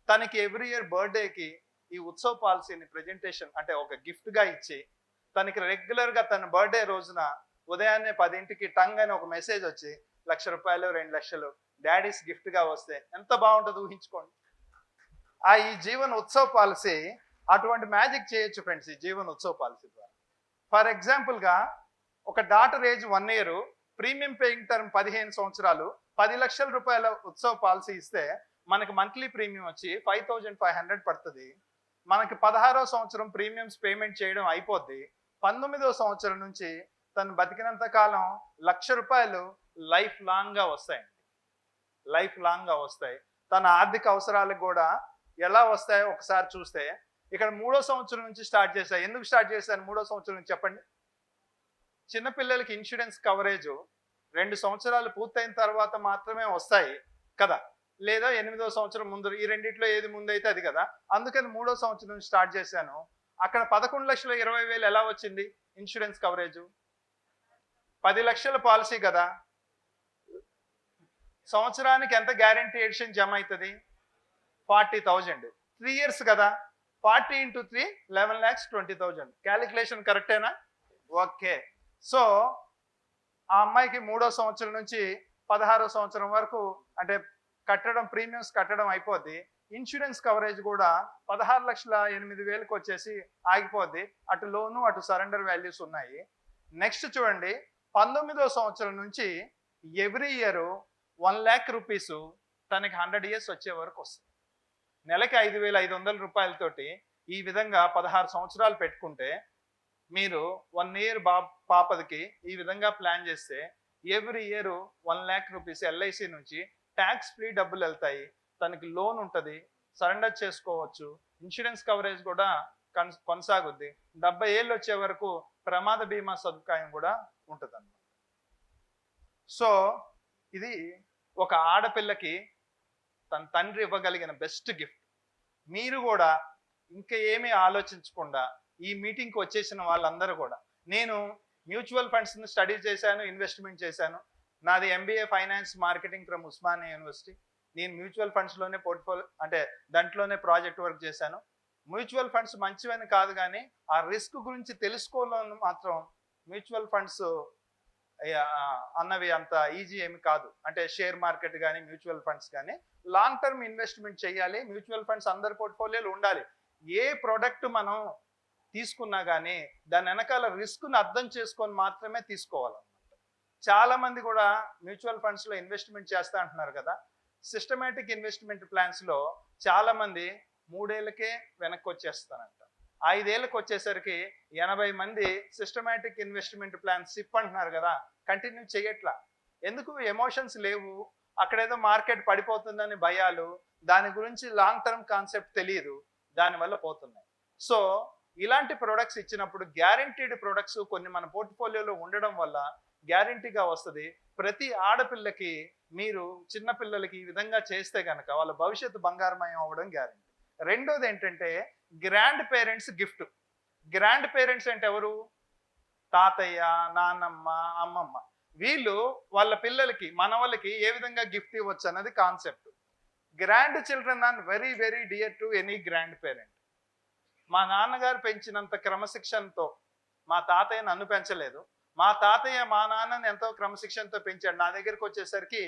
తనకి ఎవ్రీ ఇయర్ బర్త్డేకి ఈ ఉత్సవ్ పాలసీని ప్రెజెంటేషన్ అంటే ఒక గిఫ్ట్గా ఇచ్చి, తనకి రెగ్యులర్గా తన బర్త్డే రోజున ఉదయాన్నే 10ంటికి టంగ్ అని ఒక మెసేజ్ వచ్చి 1,00,000 రూపాయలు 2 లక్షలు డాడీస్ గిఫ్ట్గా వస్తే ఎంత బాగుంటుందో ఊహించుకోండి. ఈ జీవన్ ఉత్సవ్ పాలసీ అటువంటి మ్యాజిక్ చేయొచ్చు ఫ్రెండ్స్ ఈ జీవన్ ఉత్సవ్ పాలసీ ద్వారా. ఫర్ ఎగ్జాంపుల్గా ఒక daughter age 1 year, premium paying term 15 సంవత్సరాలు, 10 లక్షల రూపాయల ఉత్సవ్ పాలసీ ఇస్తే మనకి మంత్లీ ప్రీమియం వచ్చి 5,500 పడుతుంది. మనకి 16వ సంవత్సరం ప్రీమియమ్స్ పేమెంట్ చేయడం అయిపోద్ది. 19వ సంవత్సరం నుంచి తను బతికినంత కాలం 1,00,000 రూపాయలు లైఫ్ లాంగ్గా వస్తాయండి. లైఫ్ లాంగ్గా వస్తాయి. తన ఆర్థిక అవసరాలకు కూడా ఎలా వస్తాయో ఒకసారి చూస్తే, ఇక్కడ 3వ సంవత్సరం నుంచి స్టార్ట్ చేశాను. ఎందుకు స్టార్ట్ చేశాను 3వ సంవత్సరం నుంచి చెప్పండి? చిన్నపిల్లలకి ఇన్సూరెన్స్ కవరేజ్ 2 సంవత్సరాలు పూర్తయిన తర్వాత మాత్రమే వస్తాయి కదా, లేదా 8వ సంవత్సరం ముందు. ఈ రెండిట్లో ఏది ముందు అయితే అది కదా. అందుకని 3వ సంవత్సరం నుంచి స్టార్ట్ చేశాను. అక్కడ 11,20,000 ఎలా వచ్చింది ఇన్సూరెన్స్ కవరేజ్? 10 లక్షల పాలసీ కదా. సంవత్సరానికి ఎంత గ్యారంటీ ఎడిషన్ జమ అవుతుంది? 40,000. 3 years కదా. 40 into 3 11,20,000. క్యాలిక్యులేషన్ కరెక్టేనా? ఓకే. సో ఆ అమ్మాయికి 3వ సంవత్సరం నుంచి 16వ సంవత్సరం వరకు అంటే ప్రీమియమ్స్ కట్టడం అయిపోద్ది. ఇన్సూరెన్స్ కవరేజ్ కూడా 16,08,000 వచ్చేసి ఆగిపోద్ది. అటు లోను అటు సరెండర్ వాల్యూస్ ఉన్నాయి. నెక్స్ట్ చూడండి, 19వ సంవత్సరం నుంచి ఎవ్రీ ఇయర్ 1,00,000 రూపీస్ తనకి 100 years వచ్చే వరకు వస్తుంది. నెలకి 5,500 రూపాయలతోటి ఈ విధంగా 16 సంవత్సరాలు పెట్టుకుంటే మీరు 1 year పాపదికి ఈ విధంగా ప్లాన్ చేస్తే ఎవ్రీ ఇయర్ 1,00,000 రూపీస్ ఎల్ఐసి నుంచి ట్యాక్స్ ఫ్రీ డబ్బులు వెళ్తాయి. తనకి లోన్ ఉంటుంది, సరెండర్ చేసుకోవచ్చు. ఇన్సూరెన్స్ కవరేజ్ కూడా కొనసాగుద్ది. 70 ఏళ్ళు వచ్చే వరకు ప్రమాద బీమా సదుపాయం కూడా ఉంటుంది అన్నమాట. సో ఇది ఒక ఆడపిల్లకి తన తండ్రి ఇవ్వగలిగిన బెస్ట్ గిఫ్ట్. మీరు కూడా ఇంకా ఏమీ ఆలోచించకుండా ఈ మీటింగ్కి వచ్చేసిన వాళ్ళందరూ కూడా, నేను మ్యూచువల్ ఫండ్స్ని స్టడీ చేశాను, ఇన్వెస్ట్మెంట్ చేశాను. నాది MBA finance marketing from Osmania university. నేను మ్యూచువల్ ఫండ్స్లోనే పోర్ట్ఫోలియో అంటే దాంట్లోనే ప్రాజెక్ట్ వర్క్ చేశాను. మ్యూచువల్ ఫండ్స్ మంచివని కాదు, కానీ ఆ రిస్క్ గురించి తెలుసుకోవడం మాత్రం మ్యూచువల్ ఫండ్స్ అన్నవి అంత ఈజీ ఏమి కాదు. అంటే షేర్ మార్కెట్ కానీ మ్యూచువల్ ఫండ్స్ కానీ లాంగ్ టర్మ్ ఇన్వెస్ట్మెంట్ చేయాలి. మ్యూచువల్ ఫండ్స్ అందరి పోర్ట్ఫోలియోలు ఉండాలి. ఏ ప్రోడక్ట్ మనం తీసుకున్నా కానీ దాని వెనకాల రిస్క్ను అర్థం చేసుకొని మాత్రమే తీసుకోవాలన్నమాట. చాలా మంది కూడా మ్యూచువల్ ఫండ్స్లో ఇన్వెస్ట్మెంట్ చేస్తా అంటున్నారు కదా. సిస్టమేటిక్ ఇన్వెస్ట్మెంట్ ప్లాన్స్లో చాలా మంది 3 ఏళ్ళకే వెనక్కి వచ్చేస్తారంట. 5 ఏళ్ళకి వచ్చేసరికి 80 మంది సిస్టమేటిక్ ఇన్వెస్ట్మెంట్ ప్లాన్ సిప్ అంటున్నారు కదా, కంటిన్యూ చేయట్లా. ఎందుకు? ఎమోషన్స్ లేవు, అక్కడేదో మార్కెట్ పడిపోతుందని భయాలు, దాని గురించి లాంగ్ టర్మ్ కాన్సెప్ట్ తెలియదు, దానివల్ల పోతున్నాయి. సో ఇలాంటి ప్రొడక్ట్స్ ఇచ్చినప్పుడు గ్యారంటీడ్ ప్రొడక్ట్స్ కొన్ని మన పోర్ట్ఫోలియోలో ఉండడం వల్ల గ్యారంటీగా వస్తుంది. ప్రతి ఆడపిల్లకి మీరు చిన్నపిల్లలకి ఈ విధంగా చేస్తే కనుక వాళ్ళ భవిష్యత్తు బంగారమయం అవ్వడం గ్యారంటీ. రెండోది ఏంటంటే grand parents gift. Grand parents అంటే ఎవరు? తాతయ్య, నాన్నమ్మ, అమ్మమ్మ. వీళ్ళు వాళ్ళ పిల్లలకి, మనవలకి ఏ విధంగా గిఫ్ట్ ఇవ్వచ్చు అన్నది concept. Grandchildren are very very dear to any grandparent. మా నాన్నగారు పెంచినంత క్రమశిక్షణతో మా తాతయ్య నన్ను పెంచలేదు. మా తాతయ్య మా నాన్నని ఎంతో క్రమశిక్షణతో పెంచాడు. నా దగ్గరికి వచ్చేసరికి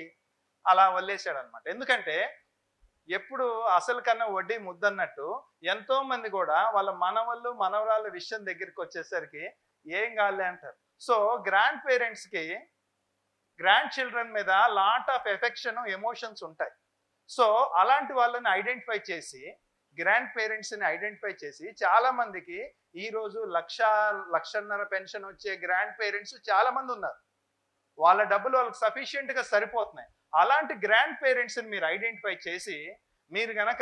అలా వదిలేశాడు అనమాట. ఎందుకంటే ఎప్పుడు అసలు కన్నా వడ్డీ ముద్దన్నట్టు ఎంతో మంది కూడా వాళ్ళ మనవళ్ళు మనవరాళ్ళ విషయం దగ్గరికి వచ్చేసరికి ఏం కాలే అంటారు. సో గ్రాండ్ పేరెంట్స్కి గ్రాండ్ చిల్డ్రన్ మీద లాట్ ఆఫ్ ఎఫెక్షన్, ఎమోషన్స్ ఉంటాయి. సో అలాంటి వాళ్ళని ఐడెంటిఫై చేసి, గ్రాండ్ పేరెంట్స్ని ఐడెంటిఫై చేసి, చాలా మందికి ఈరోజు 1,00,000-1,50,000 పెన్షన్ వచ్చే గ్రాండ్ పేరెంట్స్ చాలా మంది ఉన్నారు. వాళ్ళ డబ్బులు వాళ్ళకి సఫిషియెంట్గా సరిపోతున్నాయి. అలాంటి గ్రాండ్ పేరెంట్స్ని మీరు ఐడెంటిఫై చేసి, మీరు గనక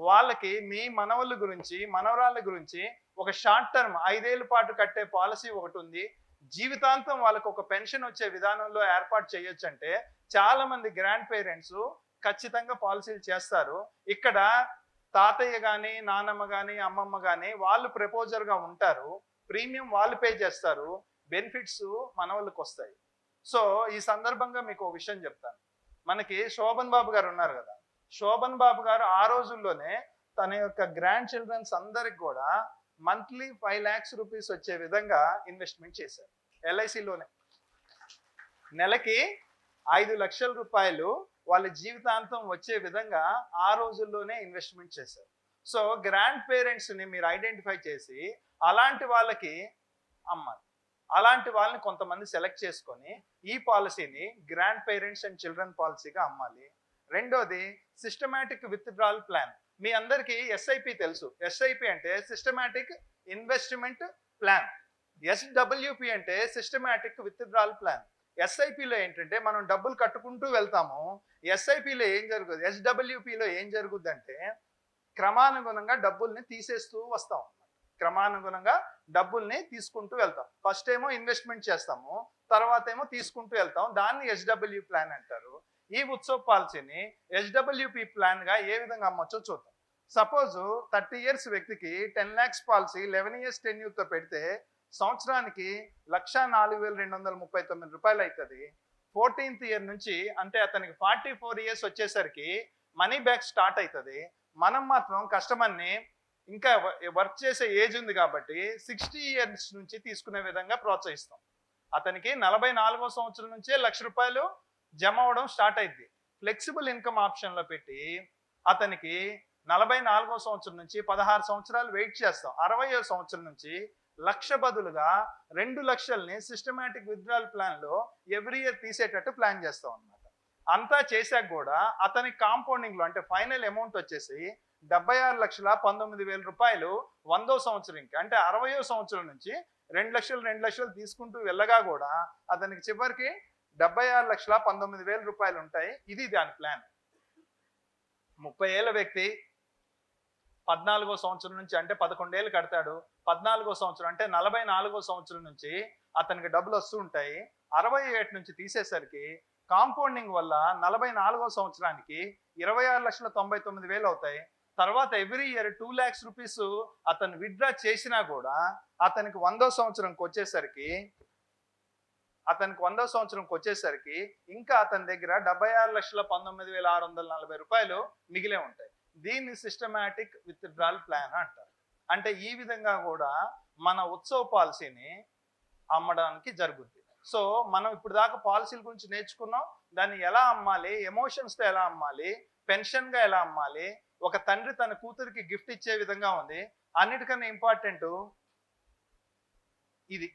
వాళ్ళకి మీ మనవళ్ళ గురించి, మనవరాళ్ళ గురించి ఒక షార్ట్ టర్మ్ 5 ఏళ్ల పాటు కట్టే పాలసీ ఒకటి ఉంది, జీవితాంతం వాళ్ళకు ఒక పెన్షన్ వచ్చే విధానంలో ఏర్పాటు చేయొచ్చు అంటే చాలా మంది గ్రాండ్ పేరెంట్స్ ఖచ్చితంగా పాలసీలు చేస్తారు. ఇక్కడ తాతయ్య కానీ, నానమ్మ కానీ, అమ్మమ్మ కానీ వాళ్ళు ప్రపోజర్గా ఉంటారు, ప్రీమియం వాళ్ళు పే చేస్తారు, బెనిఫిట్స్ మనవాళ్ళకి వస్తాయి. సో ఈ సందర్భంగా మీకు ఒక విషయం చెప్తాను. మనకి శోభన్ బాబు గారు ఉన్నారు కదా, శోభన్ బాబు గారు ఆ రోజుల్లోనే తన యొక్క గ్రాండ్ చిల్డ్రన్స్ అందరికి కూడా మంత్లీ 5 lakhs రూపీస్ వచ్చే విధంగా ఇన్వెస్ట్మెంట్ చేశారు. LICలోనే నెలకి 5 లక్షల రూపాయలు వాళ్ళ జీవితాంతం వచ్చే విధంగా ఆ రోజుల్లోనే ఇన్వెస్ట్మెంట్ చేశారు. సో గ్రాండ్ పేరెంట్స్ని మీరు ఐడెంటిఫై చేసి అలాంటి వాళ్ళకి అమ్మాలి. అలాంటి వాళ్ళని కొంతమంది సెలెక్ట్ చేసుకొని ఈ పాలసీని గ్రాండ్ పేరెంట్స్ అండ్ చిల్డ్రన్ పాలసీగా అమ్మాలి. రెండోది సిస్టమాటిక్ విత్డ్రాల్ ప్లాన్. మీ అందరికీ SIP తెలుసు. SIP అంటే సిస్టమాటిక్ ఇన్వెస్ట్మెంట్ ప్లాన్, SWP అంటే సిస్టమాటిక్ విత్డ్రాల్ ప్లాన్. SIPలో ఏంటంటే మనం డబ్బులు కట్టుకుంటూ వెళ్తాము. SIPలో ఏం జరుగుతుంది, SWPలో ఏం జరుగుద్దంటే క్రమానుగుణంగా డబ్బుల్ని తీసేస్తూ వస్తాం. క్రమానుగుణంగా డబ్బుల్ని తీసుకుంటూ వెళ్తాం. ఫస్ట్ ఏమో ఇన్వెస్ట్మెంట్ చేస్తాము, తర్వాత ఏమో తీసుకుంటూ వెళ్తాం. దాన్ని SW ప్లాన్ అంటారు. ఈ ఉత్సవ్ పాలసీని SWP ప్లాన్గా ఏ విధంగా అమ్మొచ్చో చూద్దాం. సపోజ్ 30 years వ్యక్తికి 10 lakhs పాలసీ 11 years టెన్యూర్తో పెడితే సంవత్సరానికి 1,04,239 రూపాయలు అవుతుంది. 14th year నుంచి అంటే అతనికి 44 years వచ్చేసరికి మనీ బ్యాక్ స్టార్ట్ అవుతుంది. మనం మాత్రం కస్టమర్ని ఇంకా వర్క్ చేసే ఏజ్ ఉంది కాబట్టి 60 years నుంచి తీసుకునే విధంగా ప్రోత్సహిస్తాం. అతనికి 44వ సంవత్సరం నుంచే 1,00,000 రూపాయలు జమ అవడం స్టార్ట్ అయింది. ఫ్లెక్సిబుల్ ఇన్కమ్ ఆప్షన్లో పెట్టి అతనికి 44వ సంవత్సరం నుంచి 16 సంవత్సరాలు వెయిట్ చేస్తాం. 60వ సంవత్సరం నుంచి 1,00,000 బదులుగా 2 లక్షల్ని సిస్టమాటిక్ విత్డ్రాల్ ప్లాన్లో ఎవ్రీ ఇయర్ తీసేటట్టు ప్లాన్ చేస్తాం అనమాట. అంతా చేశాక కూడా అతని కాంపౌండింగ్లో అంటే ఫైనల్ అమౌంట్ వచ్చేసి 76,19,000 రూపాయలు 100వ సంవత్సరంకి అంటే 60వ సంవత్సరం నుంచి 2 లక్షలు తీసుకుంటూ వెళ్ళగా కూడా అతనికి చివరికి 76,19,000 రూపాయలు ఉంటాయి. ఇది దాని ప్లాన్. 30 ఏళ్ళ వ్యక్తి 14వ సంవత్సరం నుంచి అంటే 11 ఏళ్ళు కడతాడు. 14వ సంవత్సరం అంటే 44వ సంవత్సరం నుంచి అతనికి డబ్బులు వస్తూ ఉంటాయి. 68 నుంచి తీసేసరికి కాంపౌండింగ్ వల్ల 44వ సంవత్సరానికి 26,99,000 అవుతాయి. తర్వాత ఎవ్రీ ఇయర్ 2 lakhs రూపీస్ అతను విత్డ్రా చేసినా కూడా అతనికి 100వ సంవత్సరంకి వచ్చేసరికి ఇంకా అతని దగ్గర 76,19,640 రూపాయలు మిగిలే ఉంటాయి. దీన్ని సిస్టమాటిక్ విత్డ్రాల్ ప్లాన్ అంటారు. అంటే ఈ విధంగా కూడా మన ఉత్సవ పాలసీని అమ్మడానికి జరుగుద్ది. సో మనం ఇప్పుడు దాకా పాలసీల గురించి నేర్చుకున్నాం, దాన్ని ఎలా అమ్మాలి, ఎమోషన్స్తో ఎలా అమ్మాలి, పెన్షన్గా ఎలా అమ్మాలి, ఒక తండ్రి తన కూతురికి గిఫ్ట్ ఇచ్చే విధంగా ఉంది. అన్నిటికన్నా ఇంపార్టెంట్ ఇది.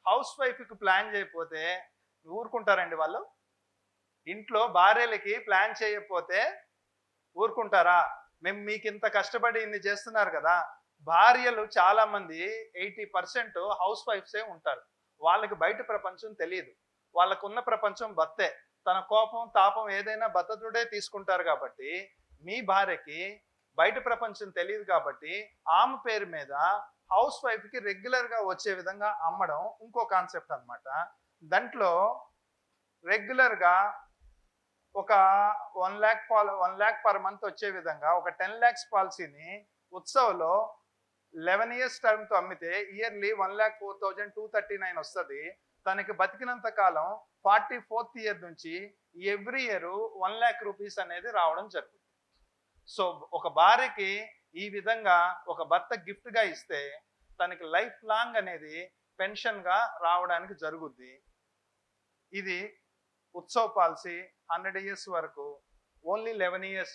హౌస్ వైఫ్కి ప్లాన్ చేయకపోతే ఊరుకుంటారండి వాళ్ళు? ఇంట్లో భార్యలకి ప్లాన్ చేయకపోతే ఊరుకుంటారా? మేము మీకు ఇంత కష్టపడి ఇన్ని చేస్తున్నారు కదా. భార్యలు చాలా మంది 80% హౌస్ వైఫ్సే ఉంటారు. వాళ్ళకి బయట ప్రపంచం తెలియదు. వాళ్ళకున్న ప్రపంచం బత్తే. తన కోపం తాపం ఏదైనా బత్తతుడే తీసుకుంటారు. కాబట్టి మీ భార్యకి బయట ప్రపంచం తెలియదు కాబట్టి ఆమె పేరు మీద హౌస్ వైఫ్కి రెగ్యులర్గా వచ్చే విధంగా అమ్మడం ఇంకో కాన్సెప్ట్ అన్నమాట. దాంట్లో రెగ్యులర్గా ఒక 1 lakh పర్ మంత్ వచ్చే విధంగా ఒక 10 lakhs పాలసీని ఉత్సవ్లో 11 years టర్మ్తో అమ్మితే ఇయర్లీ 1,04,239 వస్తుంది. తనకి బతికినంత కాలం 44th year నుంచి ఎవ్రీ ఇయర్ 1 lakh రూపీస్ అనేది రావడం జరుగుతుంది. సో ఒక భార్యకి ఈ విధంగా ఒక భర్త గిఫ్ట్గా ఇస్తే తనకి లైఫ్ లాంగ్ అనేది పెన్షన్గా రావడానికి జరుగుద్ది. ఇది ఉత్సవ్ పాలసీ 100 years వరకు, ఓన్లీ 11 years,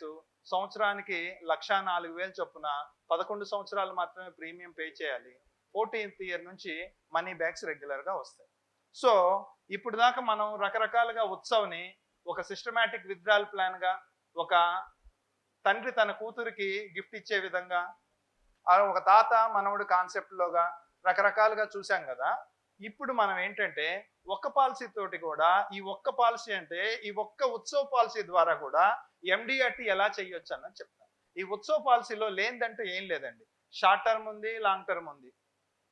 సంవత్సరానికి 1,04,000 చొప్పున 11 సంవత్సరాలు మాత్రమే ప్రీమియం పే చేయాలి. 14th year నుంచి మనీ బ్యాక్స్ రెగ్యులర్గా వస్తాయి. సో ఇప్పుడు దాకా మనం రకరకాలుగా ఉత్సవ్ని ఒక సిస్టమాటిక్ విత్డ్రాల్ ప్లాన్గా, ఒక తండ్రి తన కూతురికి గిఫ్ట్ ఇచ్చే విధంగా, ఒక తాత మనవడు కాన్సెప్ట్లోగా రకరకాలుగా చూసాం కదా. ఇప్పుడు మనం ఏంటంటే ఒక్క పాలసీ తోటి కూడా, ఈ ఒక్క పాలసీ అంటే ఈ ఒక్క ఉత్సవ పాలసీ ద్వారా కూడా ఎండిఆర్టీ ఎలా చేయొచ్చు అన్నది చెప్తాను. ఈ ఉత్సవ పాలసీలో లేనిదంటూ ఏం లేదండి. షార్ట్ టర్మ్ ఉంది, లాంగ్ టర్మ్ ఉంది,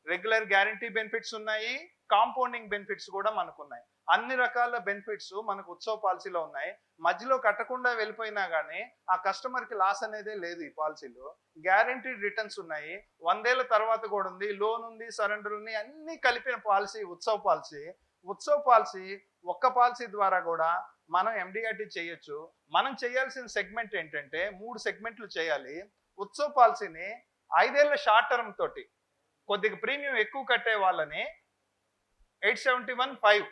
రెగ్యులర్ గ్యారంటీ బెనిఫిట్స్ ఉన్నాయి, కాంపౌండింగ్ బెనిఫిట్స్ కూడా మనకు ఉన్నాయి. అన్ని రకాల బెనిఫిట్స్ మనకు ఉత్సవ పాలసీలో ఉన్నాయి. మధ్యలో కట్టకుండా వెళ్ళిపోయినా కానీ ఆ కస్టమర్కి లాస్ అనేదే లేదు. ఈ పాలసీలో గ్యారంటీడ్ రిటర్న్స్ ఉన్నాయి, 100 ఏళ్ల తర్వాత కూడా ఉంది, లోన్ ఉంది, సరెండర్ ఉంది, అన్ని కలిపిన పాలసీ ఉత్సవ పాలసీ. ఉత్సవ పాలసీ ఒక్క పాలసీ ద్వారా కూడా మనం ఎండిఆర్టీ చేయొచ్చు. మనం చేయాల్సిన సెగ్మెంట్ ఏంటంటే 3 సెగ్మెంట్లు చేయాలి. ఉత్సవ పాలసీని 5 ఏళ్ల షార్ట్ టర్మ్ తోటి కొద్దిగా ప్రీమియం ఎక్కువ కట్టే వాళ్ళని 871.5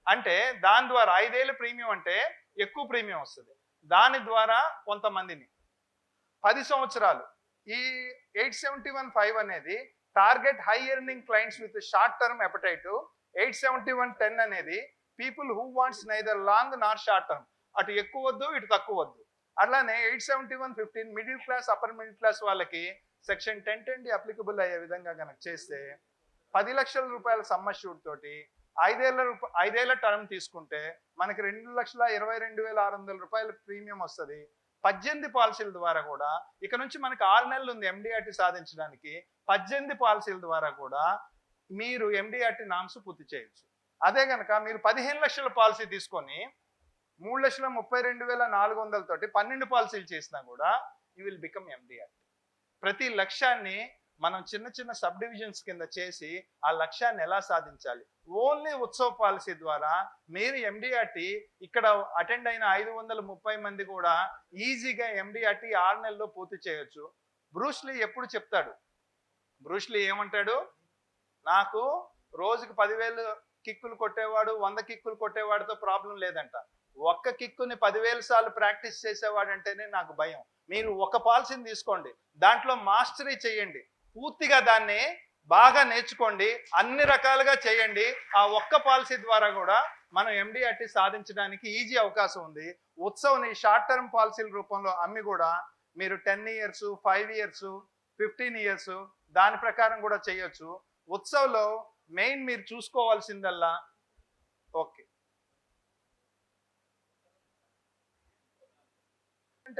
అంటే దాని ద్వారా 5 ఏళ్ళ ప్రీమియం అంటే ఎక్కువ ప్రీమియం వస్తుంది. దాని ద్వారా కొంతమందిని 10 సంవత్సరాలు ఈ 871.5 అనేది target high earning clients with short term appetite. 871.10 అనేది people who wants neither long Nar short term, అటు ఎక్కువ వద్దు ఇటు తక్కువ వద్దు. అట్లానే 871.15 middle class upper middle class వాళ్ళకి సెక్షన్ 1010 అప్లికబుల్ అయ్యే విధంగా కనుక చేస్తే 10 లక్షల రూపాయల సమ్మష్యూడ్ తోటి 5 ఏళ్ల టర్మ్ తీసుకుంటే మనకి 2,22,600 రూపాయల ప్రీమియం వస్తుంది. 18 పాలసీల ద్వారా కూడా ఇక నుంచి మనకి 6 నెలలు ఉంది ఎండిఆర్టీ సాధించడానికి. 18 పాలసీల ద్వారా కూడా మీరు ఎండిఆర్టీ నామ్స్ పూర్తి చేయొచ్చు. అదే కనుక మీరు 15 లక్షల పాలసీ తీసుకొని 3,32,400 తోటి 12 పాలసీలు చేసినా కూడా యూ విల్ బికమ్ ఎండిఆర్టీ. ప్రతి లక్ష్యాన్ని మనం చిన్న చిన్న సబ్ డివిజన్స్ కింద చేసి ఆ లక్ష్యాన్ని ఎలా సాధించాలి. ఓన్లీ ఉత్సవ పాలసీ ద్వారా మీరు ఎండిఆర్టీ ఇక్కడ అటెండ్ అయిన 530 మంది కూడా ఈజీగా ఎండిఆర్టీ 6 నెలల్లో పూర్తి చేయొచ్చు. బ్రూస్లీ ఎప్పుడు చెప్తాడు, బ్రూస్లీ ఏమంటాడు, నాకు రోజుకి 10,000 కిక్కులు కొట్టేవాడు 100 కిక్కులు కొట్టేవాడితో ప్రాబ్లం లేదంట. ఒక్క కిక్కుని 10,000 సార్లు ప్రాక్టీస్ చేసేవాడంటేనే నాకు భయం. మీరు ఒక పాలసీని తీసుకోండి, దాంట్లో మాస్టరీ చేయండి, పూర్తిగా దాన్ని బాగా నేర్చుకోండి, అన్ని రకాలుగా చేయండి. ఆ ఒక్క పాలసీ ద్వారా కూడా మనం ఎండిఆర్టీ సాధించడానికి ఈజీ అవకాశం ఉంది. ఉత్సవ్ని షార్ట్ టర్మ్ పాలసీల రూపంలో అమ్మి కూడా మీరు 10 years 5 years 15 years దాని ప్రకారం కూడా చేయొచ్చు. ఉత్సవ్లో మెయిన్ మీరు చూసుకోవాల్సిందల్లా ఓకే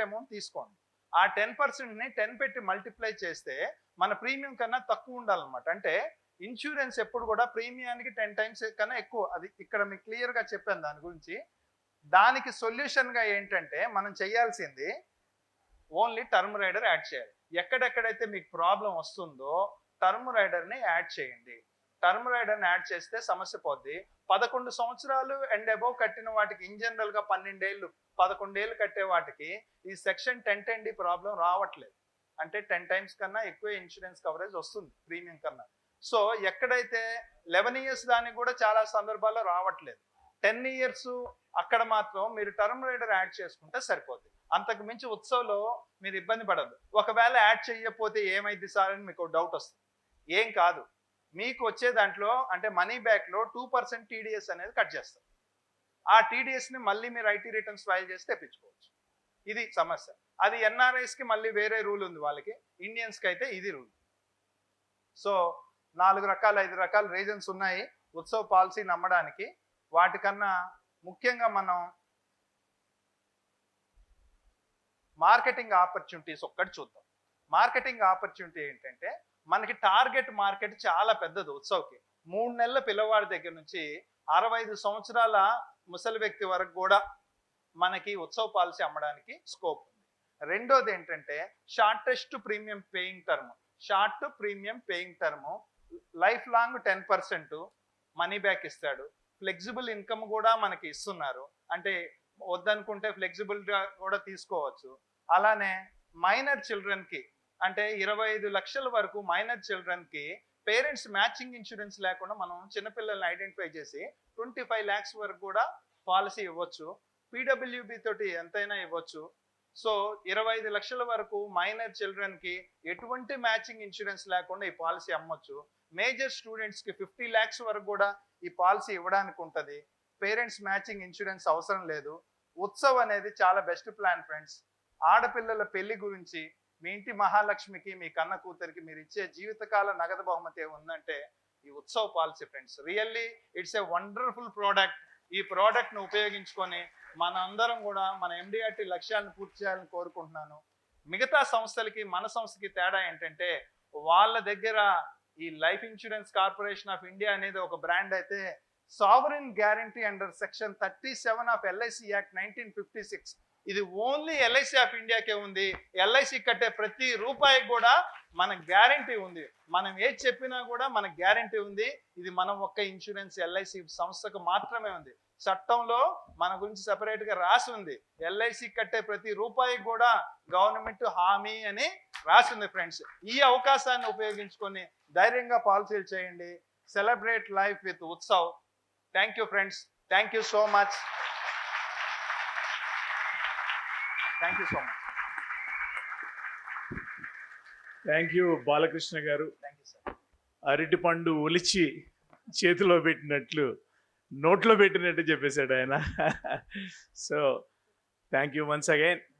అమౌంట్ తీసుకోండి. ఆ 10%ని 10 పెట్టి మల్టిప్లై చేస్తే మన ప్రీమియం కన్నా తక్కువ ఉండాలన్నమాట. అంటే ఇన్సూరెన్స్ ఎప్పుడు కూడా ప్రీమియానికి 10 times కన్నా ఎక్కువ. అది ఇక్కడ మీకు క్లియర్గా చెప్పాను దాని గురించి. దానికి సొల్యూషన్గా ఏంటంటే మనం చేయాల్సింది ఓన్లీ టర్మ్ రైడర్ యాడ్ చేయాలి. ఎక్కడెక్కడైతే మీకు ప్రాబ్లం వస్తుందో టర్మ్ రైడర్ని యాడ్ చేయండి. టర్మ్ రైడర్ని యాడ్ చేస్తే సమస్య పోద్ది. 11 సంవత్సరాలు అండ్ అబౌవ్ కట్టిన వాటికి ఇన్ జనరల్ గా 12 ఏళ్ళు 11 ఏళ్ళు కట్టే వాటికి ఈ సెక్షన్ 1010D ప్రాబ్లం రావట్లేదు. అంటే 10 times కన్నా ఎక్కువ ఇన్సూరెన్స్ కవరేజ్ వస్తుంది ప్రీమియం కన్నా. సో ఎక్కడైతే 11 years దానికి కూడా చాలా సందర్భాల్లో రావట్లేదు, 10 years అక్కడ మాత్రం మీరు టర్మ్ రైడర్ యాడ్ చేసుకుంటే సరిపోతుంది. అంతకు మించి ఉత్సవ్లో మీరు ఇబ్బంది పడద్దు. ఒకవేళ యాడ్ చేయకపోతే ఏమైంది సార్ అని మీకు డౌట్ వస్తుంది. ఏం కాదు, మీకు వచ్చే దాంట్లో అంటే మనీ బ్యాక్లో 2% టీడీఎస్ అనేది కట్ చేస్తారు. ఆ టీడీఎస్ని మళ్ళీ మీరు ఐటీ రిటర్న్స్ ఫైల్ చేసి తెప్పించుకోవచ్చు. ఇది సమస్య. అది ఎన్ఆర్ఐస్కి మళ్ళీ వేరే రూల్ ఉంది వాళ్ళకి, ఇండియన్స్కి అయితే ఇది రూల్. సో 4 రకాలు 5 రకాల రీజన్స్ ఉన్నాయి ఉత్సవ్ పాలసీ నమ్మడానికి. వాటికన్నా ముఖ్యంగా మనం మార్కెటింగ్ ఆపర్చునిటీస్ ఒక్కటి చూద్దాం. మార్కెటింగ్ ఆపర్చునిటీ ఏంటంటే మనకి టార్గెట్ మార్కెట్ చాలా పెద్దది ఉత్సవ్కి. 3 నెలల పిల్లవాడి దగ్గర నుంచి 65 సంవత్సరాల ముసలి వ్యక్తి వరకు కూడా మనకి ఉత్సవ్ పాలసీ అమ్మడానికి స్కోప్ ఉంది. రెండోది ఏంటంటే shortest premium paying term. Short premium paying term life long 10% money back ఇస్తాడు. ఫ్లెక్సిబుల్ ఇన్కమ్ కూడా మనకి ఇస్తున్నారు, అంటే వద్దనుకుంటే ఫ్లెక్సిబుల్గా కూడా తీసుకోవచ్చు. అలానే మైనర్ చిల్డ్రన్కి అంటే 25 లక్షల వరకు మైనర్ చిల్డ్రన్కి పేరెంట్స్ మ్యాచింగ్ ఇన్సూరెన్స్ లేకుండా మనం చిన్నపిల్లల్ని ఐడెంటిఫై చేసి 25 lakhs వరకు కూడా పాలసీ ఇవ్వచ్చు. పీడబ్ల్యూబి తోటి ఎంతైనా ఇవ్వచ్చు. సో 25 లక్షల వరకు మైనర్ చిల్డ్రన్కి ఎటువంటి మ్యాచింగ్ ఇన్సూరెన్స్ లేకుండా ఈ పాలసీ అమ్మొచ్చు. మేజర్ స్టూడెంట్స్కి 50 lakhs వరకు కూడా ఈ పాలసీ ఇవ్వడానికి ఉంటుంది. పేరెంట్స్ మ్యాచింగ్ ఇన్సూరెన్స్ అవసరం లేదు. ఉత్సవ్ అనేది చాలా బెస్ట్ ప్లాన్ ఫ్రెండ్స్. ఆడపిల్లల పెళ్లి గురించి మీ ఇంటి మహాలక్ష్మికి మీ కన్న కూతురికి మీరు ఇచ్చే జీవితకాల నగదు బహుమతి ఉందంటే ఈ Utsav policy friends. Really it's a wonderful product. ఈ ప్రోడక్ట్ను ఉపయోగించుకొని మన అందరం కూడా మన ఎండిఆర్టీ లక్ష్యాలను పూర్తి చేయాలని కోరుకుంటున్నాను. మిగతా సంస్థలకి మన సంస్థకి తేడా ఏంటంటే వాళ్ళ దగ్గర ఈ life insurance corporation of India అనేది ఒక బ్రాండ్ అయితే sovereign guarantee under section 37 of LIC act 1956 ఇది ఓన్లీ ఎల్ఐసి ఆఫ్ ఇండియాకే ఉంది. ఎల్ఐసి కట్టే ప్రతి రూపాయికి కూడా మన గ్యారంటీ ఉంది. మనం ఏది చెప్పినా కూడా మన గ్యారంటీ ఉంది. ఇది మనం ఒక్క ఇన్సూరెన్స్ ఎల్ఐసి సంస్థకు మాత్రమే ఉంది. చట్టంలో మన గురించి సెపరేట్ గా రాసి ఉంది. ఎల్ఐసి కట్టే ప్రతి రూపాయికి కూడా గవర్నమెంట్ హామీ అని రాసి ఉంది ఫ్రెండ్స్. ఈ అవకాశాన్ని ఉపయోగించుకొని ధైర్యంగా పాలసీలు చేయండి. Celebrate life with Utsav. Thank you friends. Thank you so much. Thank you so much. Thank you Balakrishna గారు. Thank you sir. అరటి పండు ఒలిచి చేతిలో పెట్టినట్లు నోట్లో పెట్టినట్టు చెప్పేశాడు ఆయన. So thank you once again.